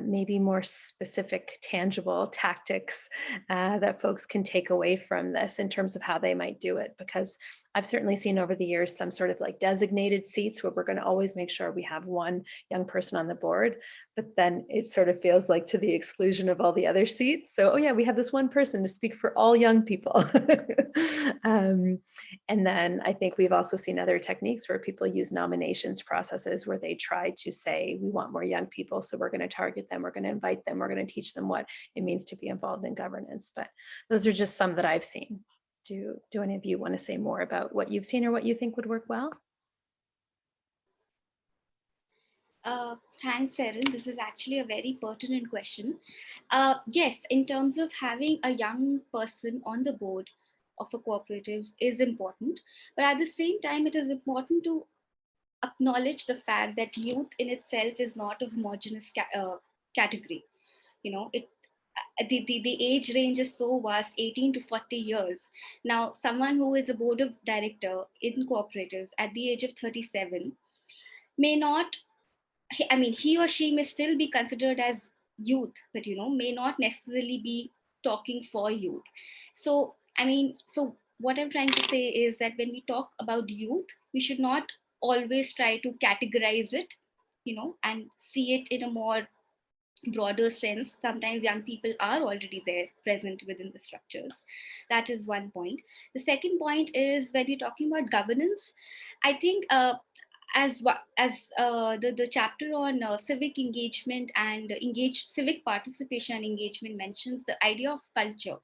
maybe more specific, tangible tactics that folks can take away from this in terms of how they might do it, because I've certainly seen over the years some sort of like designated seats where we're going to always make sure we have one young person on the board, but then it sort of feels like to the exclusion of all the other seats. So, oh yeah, we have this one person to speak for all young people. And then I think we've also seen other techniques where people use nominations processes where they try to say, we want more young people, so we're going to target them, we're going to invite them, we're going to teach them what it means to be involved in governance. But those are just some that I've seen. Do any of you want to say more about what you've seen or what you think would work well? Thanks, Erin. This is actually a very pertinent question. Yes, in terms of having a young person on the board of a cooperative is important, but at the same time, it is important to acknowledge the fact that youth in itself is not a homogeneous category. The age range is so vast, 18 to 40 years. Now, someone who is a board of director in cooperatives at the age of 37 may not, he or she may still be considered as youth, but, may not necessarily be talking for youth. So, so what I'm trying to say is that when we talk about youth, we should not always try to categorize it, and see it in a more broader sense. Sometimes young people are already there, present within the structures. That is one point. The second point is when we're talking about governance, I think as the chapter on civic engagement and civic participation and engagement mentions the idea of culture.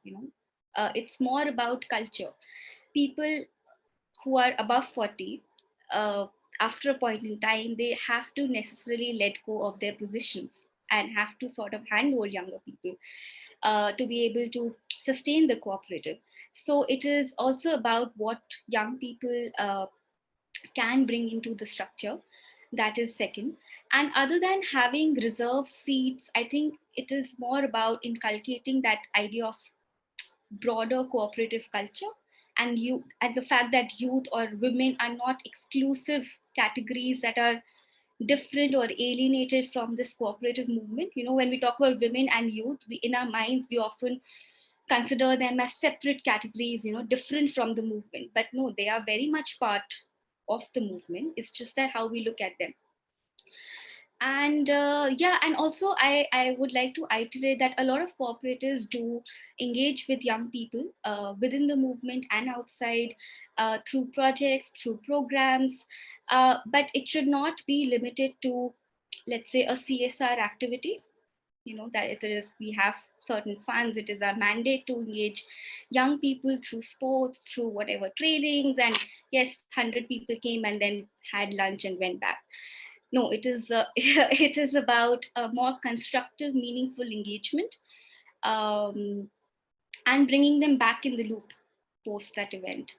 It's more about culture. People who are above 40, after a point in time, they have to necessarily let go of their positions and have to sort of handhold younger people to be able to sustain the cooperative. So it is also about what young people can bring into the structure. That is second. And other than having reserved seats, I think it is more about inculcating that idea of broader cooperative culture, and the fact that youth or women are not exclusive categories that are different or alienated from this cooperative movement. When we talk about women and youth, in our minds we often consider them as separate categories, different from the movement. But no, they are very much part of the movement. It's just that how we look at them. And yeah, and also I would like to iterate that a lot of cooperatives do engage with young people within the movement and outside, through projects, through programs, but it should not be limited to, let's say, a CSR activity. That it is, we have certain funds, it is our mandate to engage young people through sports, through whatever trainings, and yes, 100 people came and then had lunch and went back. No, it is it is about a more constructive, meaningful engagement, um, and bringing them back in the loop post that event.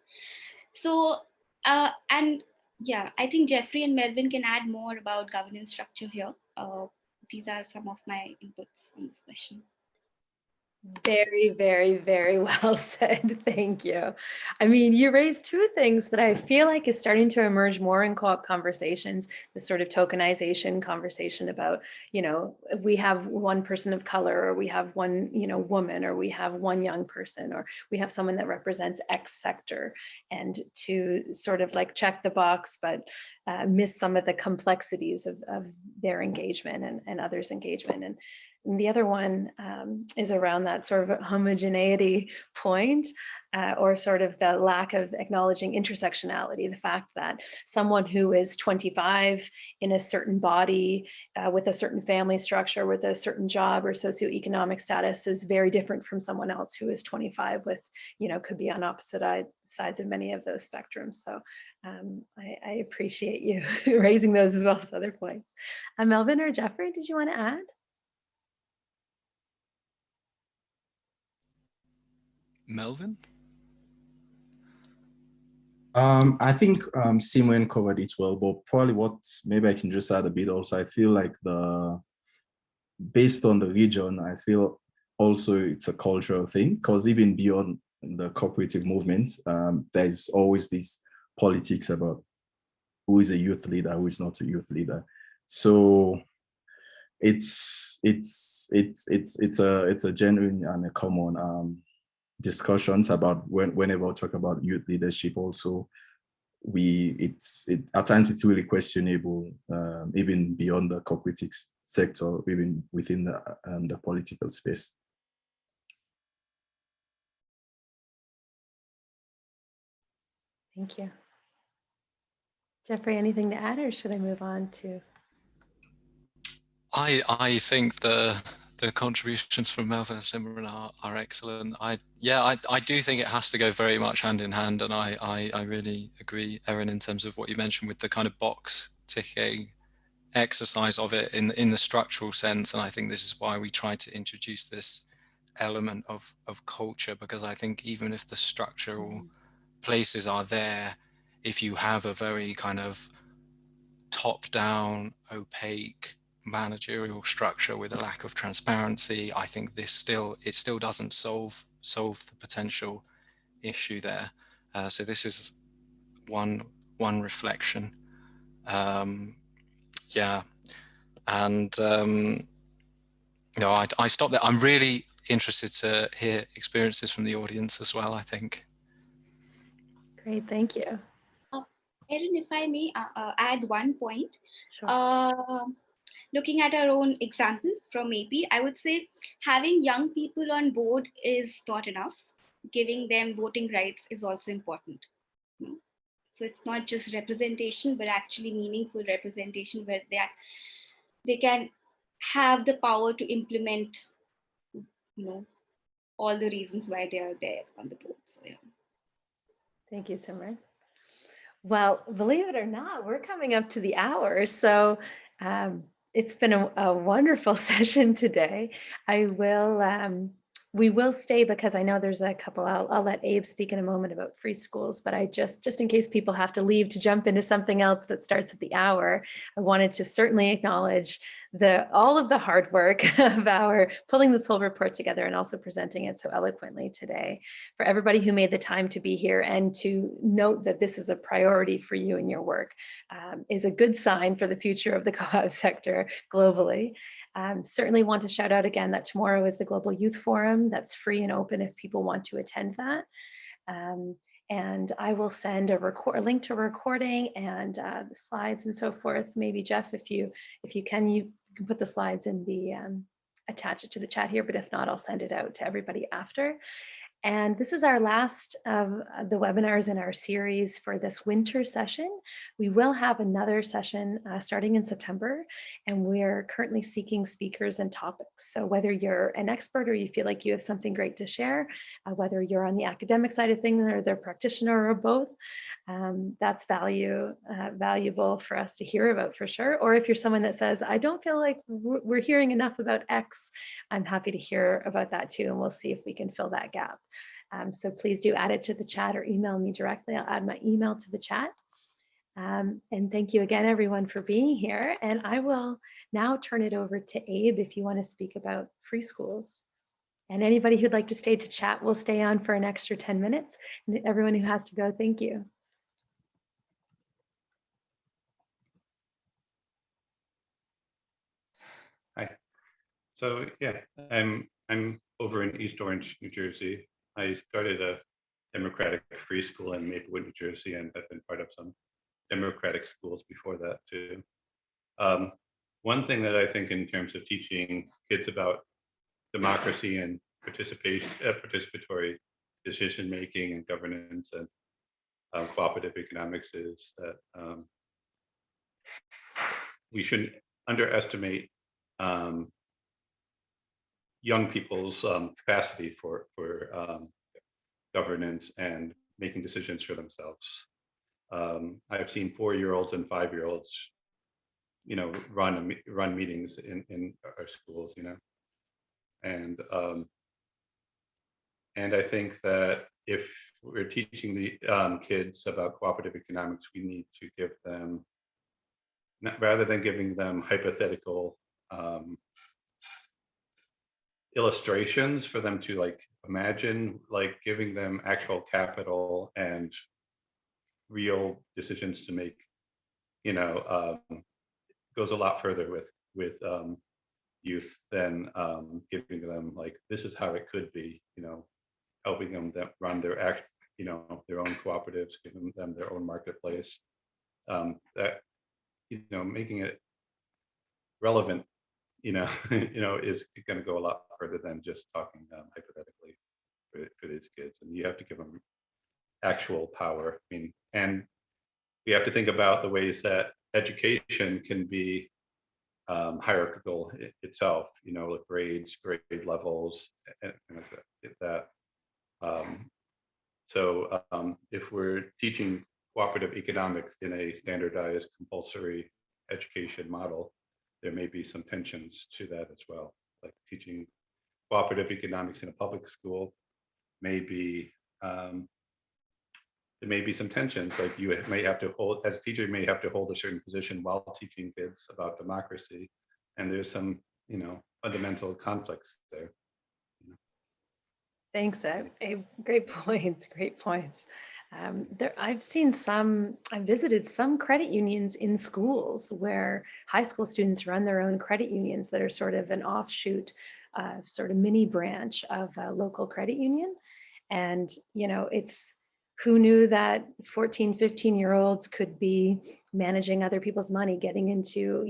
So and yeah, I think Jeffrey and Melvin can add more about governance structure here. These are some of my inputs on this question. Very, very, very well said. Thank you. I mean, you raised two things that I feel like is starting to emerge more in co-op conversations, this sort of tokenization conversation about, we have one person of color, or we have one, woman, or we have one young person, or we have someone that represents X sector, and to sort of like check the box, but miss some of the complexities of their engagement and others' engagement. And the other one is around that sort of homogeneity point, or sort of the lack of acknowledging intersectionality, the fact that someone who is 25 in a certain body, with a certain family structure, with a certain job or socioeconomic status, is very different from someone else who is 25 with, could be on opposite sides of many of those spectrums. So I appreciate you raising those as well as other points. Melvin or Jeffrey, did you want to add? Melvin? I think Simren covered it well, but probably what maybe I can just add a bit also. I feel like based on the region, I feel also it's a cultural thing, because even beyond the cooperative movement, there's always this politics about who is a youth leader, who is not a youth leader. So it's a genuine and a common discussions about whenever we talk about youth leadership. Also, at times it's really questionable, even beyond the cooperative sector, even within the political space. Thank you. Jeffrey, anything to add, or should I move on to? I think the contributions from Melvin and Simren are excellent. I do think it has to go very much hand in hand, and I really agree, Erin, in terms of what you mentioned with the kind of box ticking exercise of it in the structural sense. And I think this is why we try to introduce this element of culture, because I think even if the structural places are there, if you have a very kind of top-down, opaque managerial structure with a lack of transparency, I think it still doesn't solve the potential issue there. So this is one reflection. Yeah, and I stop there. I'm really interested to hear experiences from the audience as well, I think. Great, thank you. Erin, if I may add one point. Sure. Looking at our own example from AP, I would say having young people on board is not enough. Giving them voting rights is also important. So it's not just representation, but actually meaningful representation where they can have the power to implement, all the reasons why they are there on the board. So yeah. Thank you, Simren. Well, believe it or not, we're coming up to the hour. So it's been a wonderful session today. We will stay because I know there's a couple, I'll let Abe speak in a moment about free schools, but I just in case people have to leave to jump into something else that starts at the hour, I wanted to certainly acknowledge all of the hard work of our pulling this whole report together and also presenting it so eloquently today. For everybody who made the time to be here and to note that this is a priority for you in your work is a good sign for the future of the co-op sector globally. Certainly want to shout out again that tomorrow is the Global Youth Forum. That's free and open if people want to attend that. And I will send a link to a recording and the slides and so forth. Maybe Jeff, if you can, you can put the slides in the attach it to the chat here, but if not, I'll send it out to everybody after. And this is our last of the webinars in our series for this winter session. We will have another session starting in September, and we're currently seeking speakers and topics. So whether you're an expert or you feel like you have something great to share, whether you're on the academic side of things or the practitioner or both, that's valuable for us to hear about for sure. Or if you're someone that says, I don't feel like we're hearing enough about X, I'm happy to hear about that too, and we'll see if we can fill that gap. So please do add it to the chat or email me directly. I'll add my email to the chat. And thank you again, everyone, for being here. And I will now turn it over to Abe if you want to speak about free schools. And anybody who'd like to stay to chat will stay on for an extra 10 minutes. And everyone who has to go, thank you. Hi. So yeah, I'm over in East Orange, New Jersey. I started a democratic free school in Maplewood, New Jersey, and I've been part of some democratic schools before that too. One thing that I think in terms of teaching kids about democracy and participation, participatory decision making and governance and cooperative economics is that we shouldn't underestimate young people's capacity for governance and making decisions for themselves. I've seen 4-year-olds and 5-year-olds, run meetings in our schools, and I think that if we're teaching the kids about cooperative economics, we need to give them, rather than giving them hypothetical illustrations for them to imagine, giving them actual capital and real decisions to make, goes a lot further with youth than giving them this is how it could be, helping them run their their own cooperatives, giving them their own marketplace, that making it relevant is going to go a lot further than just talking hypothetically for these kids. And you have to give them actual power. And we have to think about the ways that education can be hierarchical itself, with grades, grade levels, and that. So if we're teaching cooperative economics in a standardized compulsory education model, there may be some tensions to that as well. Like teaching cooperative economics in a public school may be, there may be some tensions, like you may have to hold, as a teacher, you may have to hold a certain position while teaching kids about democracy. And there's some, fundamental conflicts there. Thanks, Abe. Great points, great points. I've visited some credit unions in schools where high school students run their own credit unions that are sort of an offshoot, sort of mini branch of a local credit union. And, it's who knew that 14, 15-year-olds could be managing other people's money, getting into,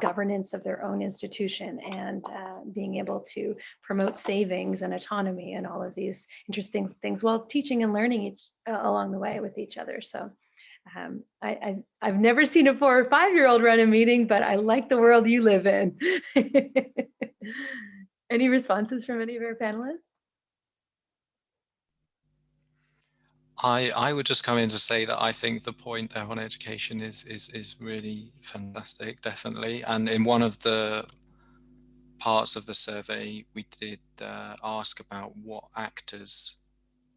governance of their own institution, and being able to promote savings and autonomy and all of these interesting things while teaching and learning along the way with each other. So I've never seen a 4 or 5-year-old run a meeting, but I like the world you live in. Any responses from any of our panelists? I would just come in to say that I think the point there on education is really fantastic, definitely. And in one of the parts of the survey, we did ask about what actors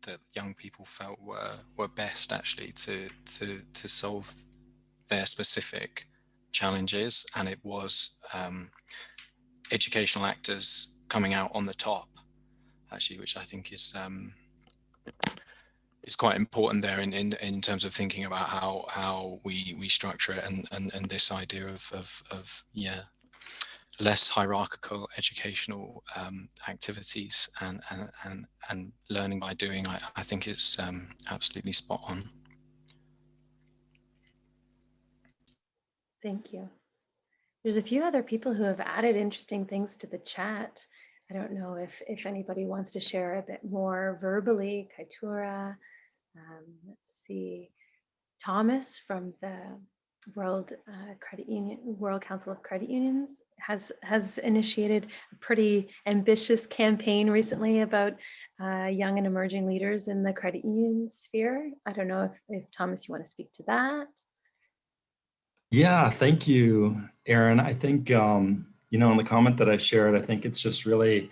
that young people felt were best actually to solve their specific challenges, and it was educational actors coming out on the top, actually, which I think is quite important there in terms of thinking about how we structure it, and this idea of less hierarchical educational activities and learning by doing. I think it's absolutely spot on. Thank you. There's a few other people who have added interesting things to the chat. I don't know if anybody wants to share a bit more verbally. Kaitura, let's see, Thomas from the World Council of Credit Unions has initiated a pretty ambitious campaign recently about young and emerging leaders in the credit union sphere. I don't know if Thomas, you want to speak to that? Yeah, thank you, Erin. I think, in the comment that I shared, I think it's just really,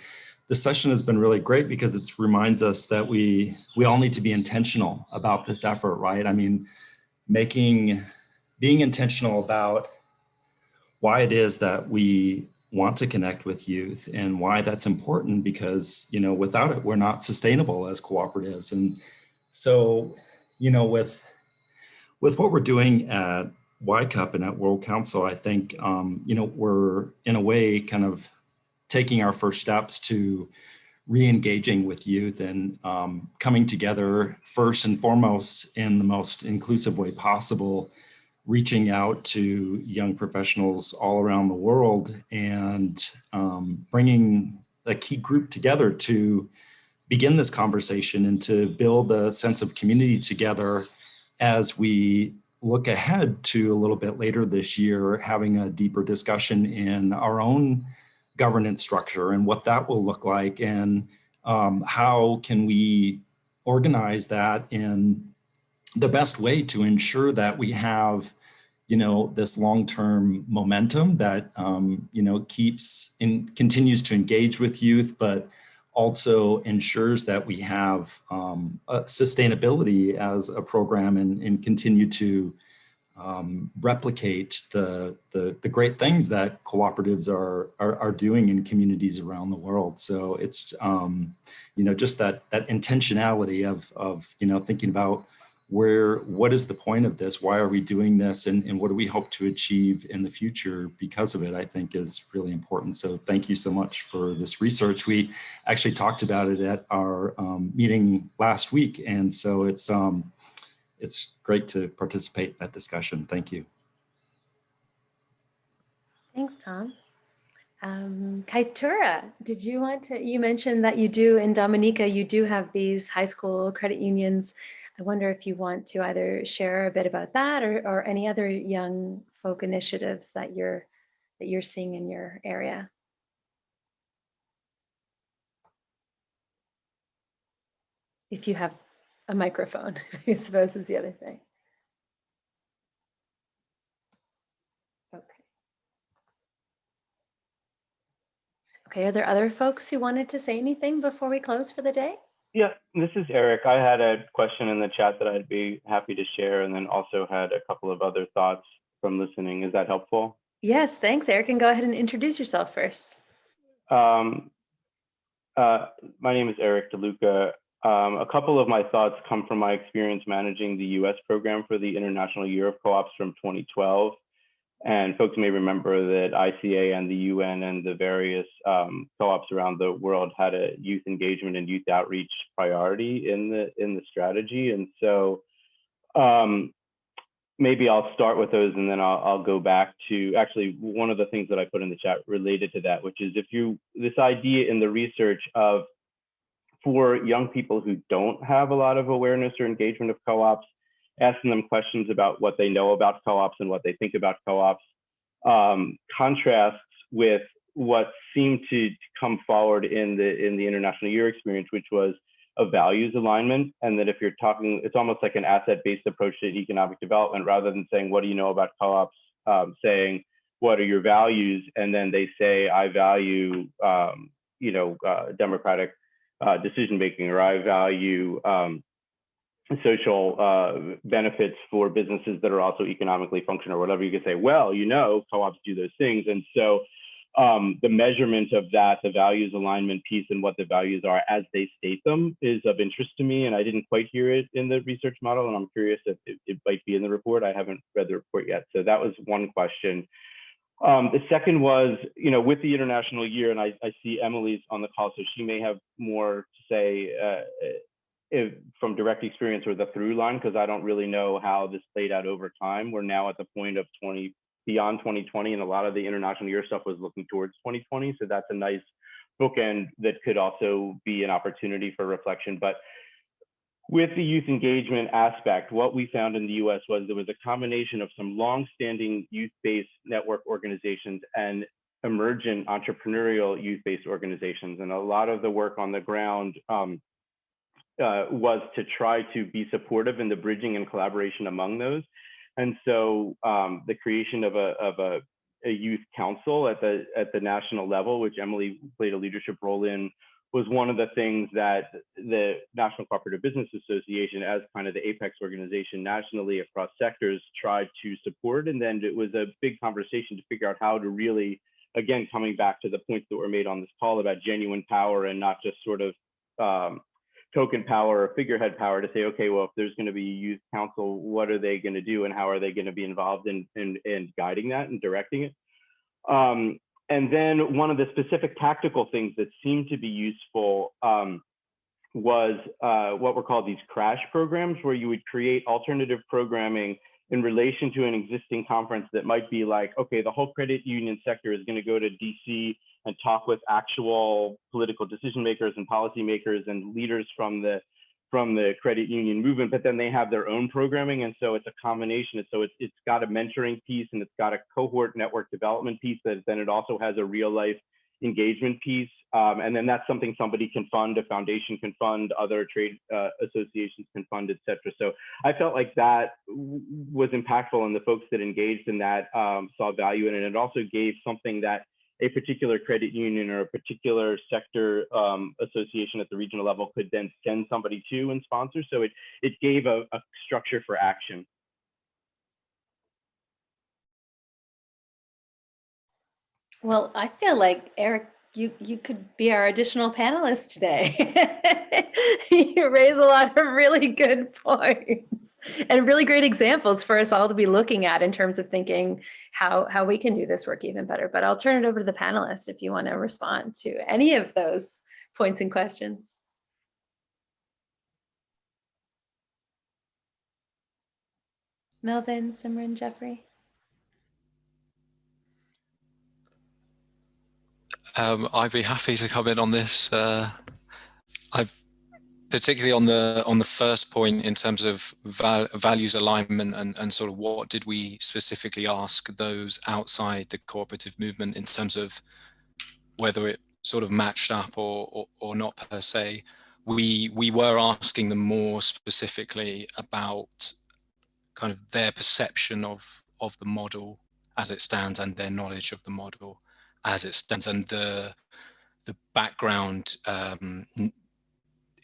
this session has been really great because it reminds us that we all need to be intentional about this effort, right? I mean, being intentional about why it is that we want to connect with youth and why that's important, because, without it, we're not sustainable as cooperatives. And so, with what we're doing at YCUP and at World Council, I think, we're in a way kind of taking our first steps to re-engaging with youth and coming together first and foremost in the most inclusive way possible, reaching out to young professionals all around the world and bringing a key group together to begin this conversation and to build a sense of community together as we look ahead to a little bit later this year, having a deeper discussion in our own governance structure and what that will look like, and how can we organize that in the best way to ensure that we have, this long-term momentum that, continues to engage with youth, but also ensures that we have sustainability as a program and continue to replicate the great things that cooperatives are doing in communities around the world. So it's just that intentionality of thinking about what is the point of this? Why are we doing this? And what do we hope to achieve in the future because of it, I think is really important. So thank you so much for this research. We actually talked about it at our meeting last week. And so it's great to participate in that discussion. Thank you. Thanks, Tom. Kaitura, did you want to, you mentioned that you do in Dominica, you do have these high school credit unions. I wonder if you want to either share a bit about that or any other young folk initiatives that you're seeing in your area. If you have a microphone, I suppose is the other thing. Okay. Okay, are there other folks who wanted to say anything before we close for the day? Yeah, this is Eric. I had a question in the chat that I'd be happy to share, and then also had a couple of other thoughts from listening. Is that helpful? Yes, thanks, Eric. And go ahead and introduce yourself first. My name is Eric DeLuca. A couple of my thoughts come from my experience managing the US program for the International Year of Co-ops from 2012. And folks may remember that ICA and the UN and the various co-ops around the world had a youth engagement and youth outreach priority in the strategy. And so maybe I'll start with those, and then I'll go back to actually one of the things that I put in the chat related to that, which is this idea in the research of, for young people who don't have a lot of awareness or engagement of co-ops, asking them questions about what they know about co-ops and what they think about co-ops, contrasts with what seemed to come forward in the International Year experience, which was a values alignment. And that if you're talking, it's almost like an asset-based approach to economic development, rather than saying, what do you know about co-ops, saying, what are your values? And then they say, I value, democratic decision-making, or I value social benefits for businesses that are also economically functional, or whatever. You could say, well, co-ops do those things. And so the measurement of that, the values alignment piece and what the values are as they state them, is of interest to me. And I didn't quite hear it in the research model, and I'm curious if it might be in the report. I haven't read the report yet. So that was one question. The second was, with the International Year, and I see Emily's on the call, so she may have more to say from direct experience or the through line, because I don't really know how this played out over time. We're now at the point of beyond 2020, and a lot of the International Year stuff was looking towards 2020. So that's a nice bookend that could also be an opportunity for reflection. But with the youth engagement aspect, what we found in the US was there was a combination of some long-standing youth-based network organizations and emergent entrepreneurial youth-based organizations. And a lot of the work on the ground was to try to be supportive in the bridging and collaboration among those. And so the creation of a youth council at the national level, which Emily played a leadership role in, was one of the things that the National Cooperative Business Association, as kind of the apex organization nationally across sectors, tried to support. And then it was a big conversation to figure out how to really, again, coming back to the points that were made on this call about genuine power and not just sort of token power or figurehead power, to say, okay, well, if there's going to be a youth council, what are they going to do and how are they going to be involved in guiding that and directing it? And then one of the specific tactical things that seemed to be useful was what were called these crash programs, where you would create alternative programming in relation to an existing conference that might be like, okay, the whole credit union sector is going to go to DC and talk with actual political decision makers and policymakers and leaders from the credit union movement, but then they have their own programming. And so it's a combination. So it's got a mentoring piece and it's got a cohort network development piece, that then it also has a real life engagement piece. And then that's something somebody can fund, a foundation can fund, other trade associations can fund, et cetera. So I felt like that was impactful, and the folks that engaged in that saw value in it. And it also gave something that a particular credit union or a particular sector association at the regional level could then send somebody to and sponsor. So it gave a structure for action. Well, I feel like, Eric, you could be our additional panelist today. You raise a lot of really good points and really great examples for us all to be looking at in terms of thinking how we can do this work even better. But I'll turn it over to the panelists if you want to respond to any of those points and questions. Melvin, Simren, Jeffrey. I'd be happy to come in on this. Particularly on the first point in terms of values alignment and sort of what did we specifically ask those outside the cooperative movement in terms of whether it sort of matched up or not per se. We were asking them more specifically about kind of their perception of the model as it stands and their knowledge of the model as it stands, and the background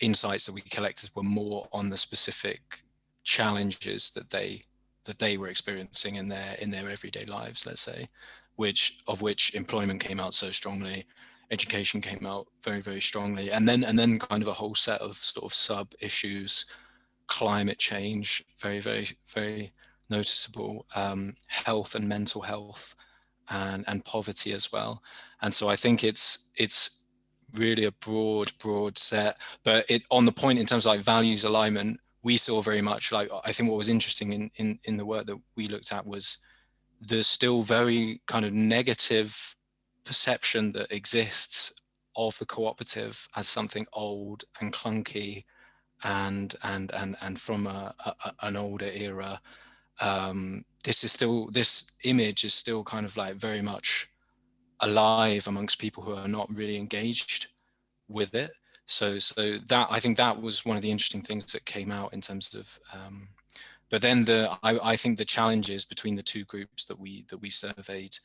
insights that we collected were more on the specific challenges that they were experiencing in their everyday lives, let's say, which employment came out so strongly, education came out very, very strongly, and then kind of a whole set of sort of sub issues, climate change, very, very, very noticeable, health and mental health, and poverty as well. And so I think it's really a broad set, but on the point in terms of like values alignment, we saw very much like, I think what was interesting in the work that we looked at was there's still very kind of negative perception that exists of the cooperative as something old and clunky and from an older era. This image is still kind of like very much alive amongst people who are not really engaged with it. So that, I think that was one of the interesting things that came out in terms of, but then I think the challenges between the two groups that we surveyed,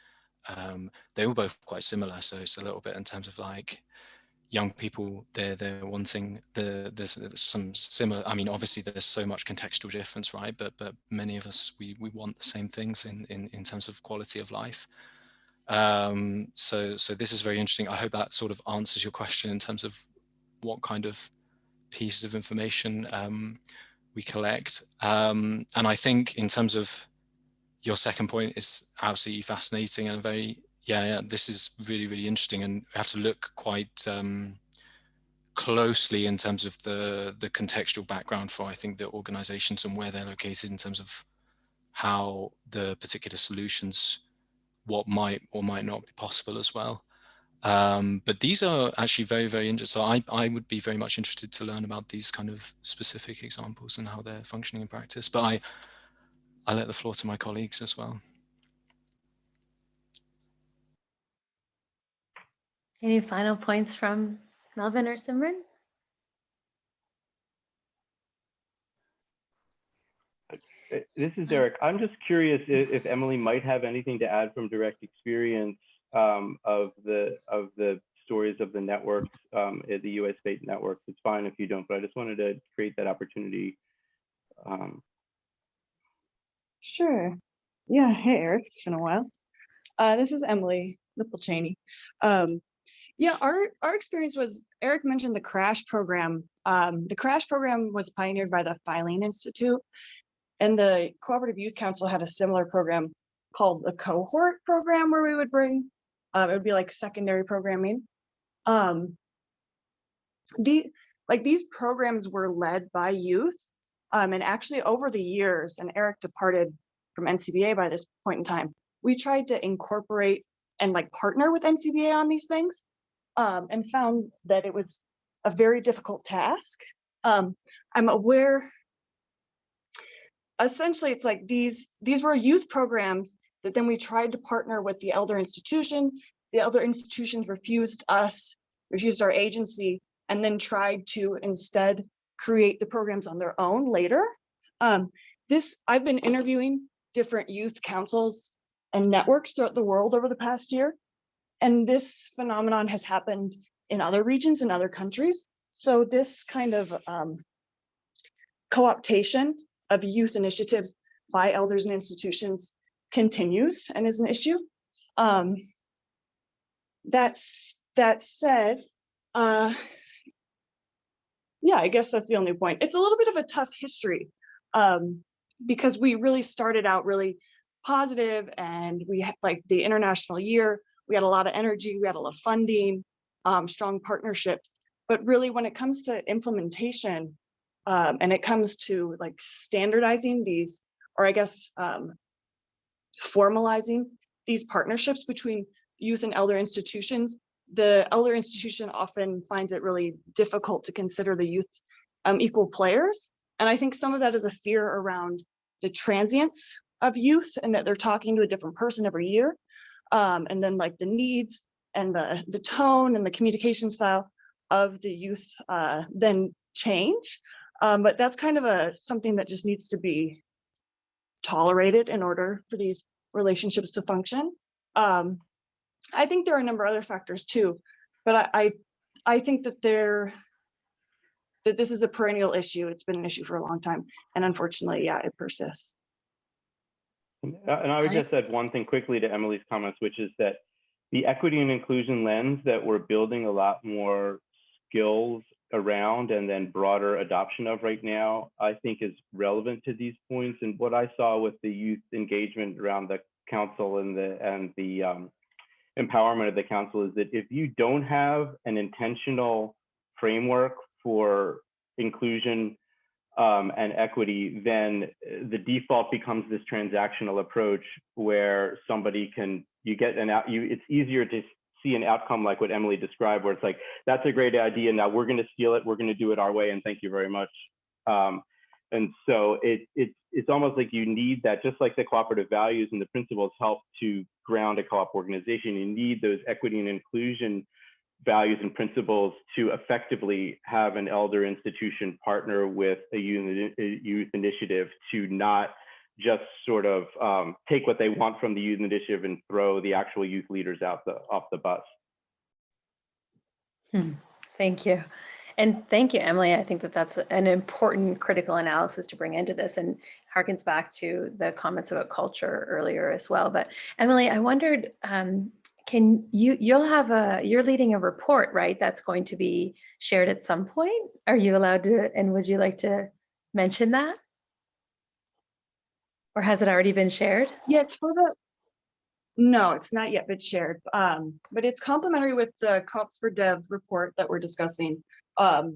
they were both quite similar. So it's a little bit in terms of like young people, they're wanting there's some similar, I mean, obviously there's so much contextual difference, right? But many of us, we want the same things in terms of quality of life. So this is very interesting. I hope that sort of answers your question in terms of what kind of pieces of information we collect. And I think in terms of your second point is absolutely fascinating and very, yeah, this is really, really interesting, and we have to look quite closely in terms of the contextual background for, I think, the organizations and where they're located in terms of how the particular solutions, what might or might not be possible as well. But these are actually very, very interesting. So I would be very much interested to learn about these kind of specific examples and how they're functioning in practice. But I let the floor to my colleagues as well. Any final points from Melvin or Simren? This is Derek. I'm just curious if Emily might have anything to add from direct experience of the stories of the networks, the US-based networks. It's fine if you don't, but I just wanted to create that opportunity. Sure. Yeah. Hey, Eric. It's been a while. This is Emily Lipple-Cheney. Yeah, our experience was, Eric mentioned the CRASH program. The CRASH program was pioneered by the Filing Institute, and the Cooperative Youth Council had a similar program called the Cohort program, where we would bring, it would be like secondary programming. These programs were led by youth, and actually over the years, and Eric departed from NCBA by this point in time, we tried to incorporate and like partner with NCBA on these things, and found that it was a very difficult task. I'm aware, essentially it's like these were youth programs that then we tried to partner with the elder institution. The elder institutions refused our agency, and then tried to instead create the programs on their own later. I've been interviewing different youth councils and networks throughout the world over the past year, and this phenomenon has happened in other regions and other countries. So this kind of co-optation of youth initiatives by elders and institutions continues and is an issue. That said, yeah, I guess that's the only point. It's a little bit of a tough history, because we really started out really positive, and we had like the international year, we had a lot of energy, we had a lot of funding, strong partnerships. But really when it comes to implementation, and it comes to like standardizing these, or I guess formalizing these partnerships between youth and elder institutions, the elder institution often finds it really difficult to consider the youth equal players. And I think some of that is a fear around the transience of youth, and that they're talking to a different person every year. And then like the needs and the tone and the communication style of the youth then change. But that's kind of something that just needs to be tolerated in order for these relationships to function. I think there are a number of other factors too, but I think that this is a perennial issue. It's been an issue for a long time, and unfortunately, yeah, it persists. And I would just add one thing quickly to Emily's comments, which is that the equity and inclusion lens, that we're building a lot more skills around and then broader adoption of right now, I think is relevant to these points. And what I saw with the youth engagement around the council and the empowerment of the council is that if you don't have an intentional framework for inclusion and equity, then the default becomes this transactional approach where somebody can, it's easier to see an outcome like what Emily described, where it's like, that's a great idea, now we're gonna steal it, we're gonna do it our way, and thank you very much. And so it's almost like you need that, just like the cooperative values and the principles help to ground a co-op organization, you need those equity and inclusion values and principles to effectively have an elder institution partner with a youth initiative to not just sort of take what they want from the youth initiative and throw the actual youth leaders off the bus. Thank you. And thank you, Emily. I think that that's an important critical analysis to bring into this, and harkens back to the comments about culture earlier as well. But Emily, I wondered, you're leading a report, right? That's going to be shared at some point. Are you allowed to, and would you like to mention that? Or has it already been shared? Yeah, no, it's not yet been shared, but it's complementary with the Cops for Dev report that we're discussing. But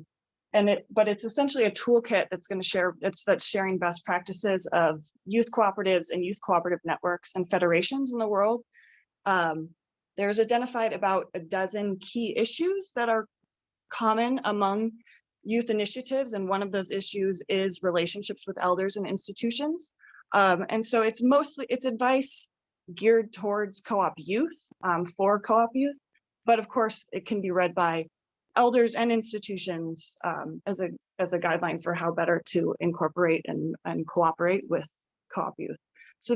it's essentially a toolkit that's going to that's sharing best practices of youth cooperatives and youth cooperative networks and federations in the world. There's identified about a dozen key issues that are common among youth initiatives, and one of those issues is relationships with elders and institutions. And so it's advice geared towards co-op youth, for co-op youth, but of course it can be read by elders and institutions as a guideline for how better to incorporate and cooperate with co-op youth. So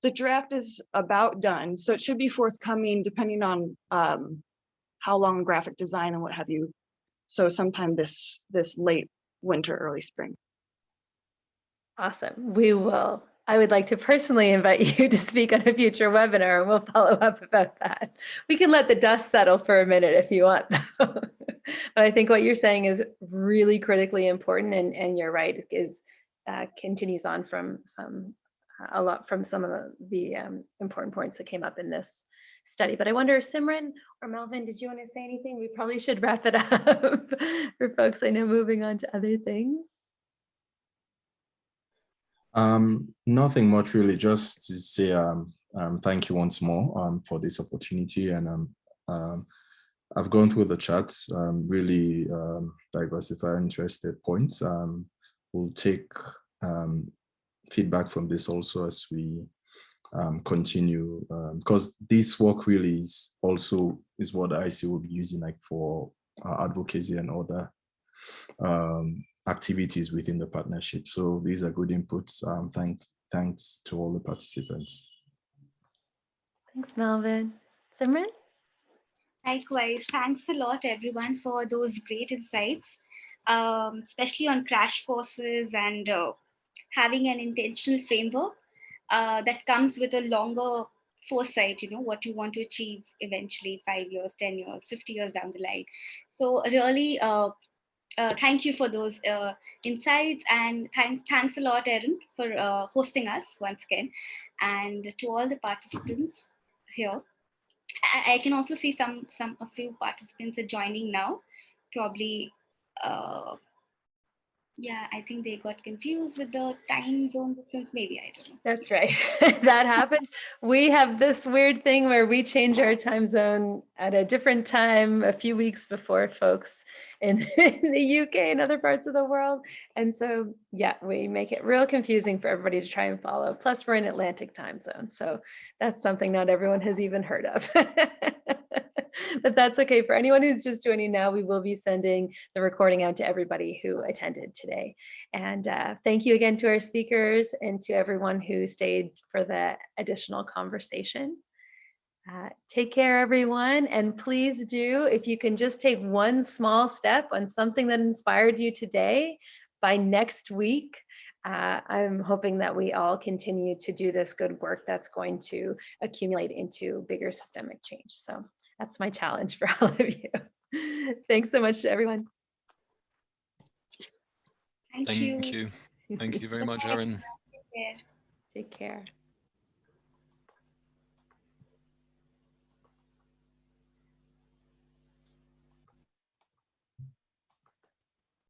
the draft is about done, so it should be forthcoming depending on how long graphic design and what have you. So sometime this late winter, early spring. Awesome. I would like to personally invite you to speak on a future webinar, and we'll follow up about that. We can let the dust settle for a minute if you want, though. But I think what you're saying is really critically important, and you're right, is continues on from a lot from some of the important points that came up in this study. But I wonder, Simren or Melvin, did you want to say anything? We probably should wrap it up for folks, I know, moving on to other things. Nothing much really, just to say thank you once more for this opportunity, and I've gone through the chats, really diversified, interested points. We'll take feedback from this also as we continue, because this work really is what the IC will be using, like for advocacy and other activities within the partnership. So these are good inputs. Thanks to all the participants. Thanks, Melvin. Simren? Likewise, thanks a lot, everyone, for those great insights, especially on crash courses and having an intentional framework that comes with a longer foresight, what you want to achieve eventually, 5 years, 10 years, 50 years down the line. So really, thank you for those insights, and thanks a lot, Erin, for hosting us once again, and to all the participants here. I can also see a few participants are joining now, probably. Yeah, I think they got confused with the time zone difference. Maybe, I don't know. That's right. That happens. We have this weird thing where we change our time zone at a different time a few weeks before folks in the UK and other parts of the world. And so, yeah, we make it real confusing for everybody to try and follow. Plus, we're in Atlantic time zone. So that's something not everyone has even heard of. But that's okay. For anyone who's just joining now, we will be sending the recording out to everybody who attended today. And thank you again to our speakers and to everyone who stayed for the additional conversation. Take care, everyone. And please do, if you can just take one small step on something that inspired you today, by next week, I'm hoping that we all continue to do this good work that's going to accumulate into bigger systemic change. So that's my challenge for all of you. Thanks so much to everyone. Thank you. Thank you very much, Erin. Take care. Take care.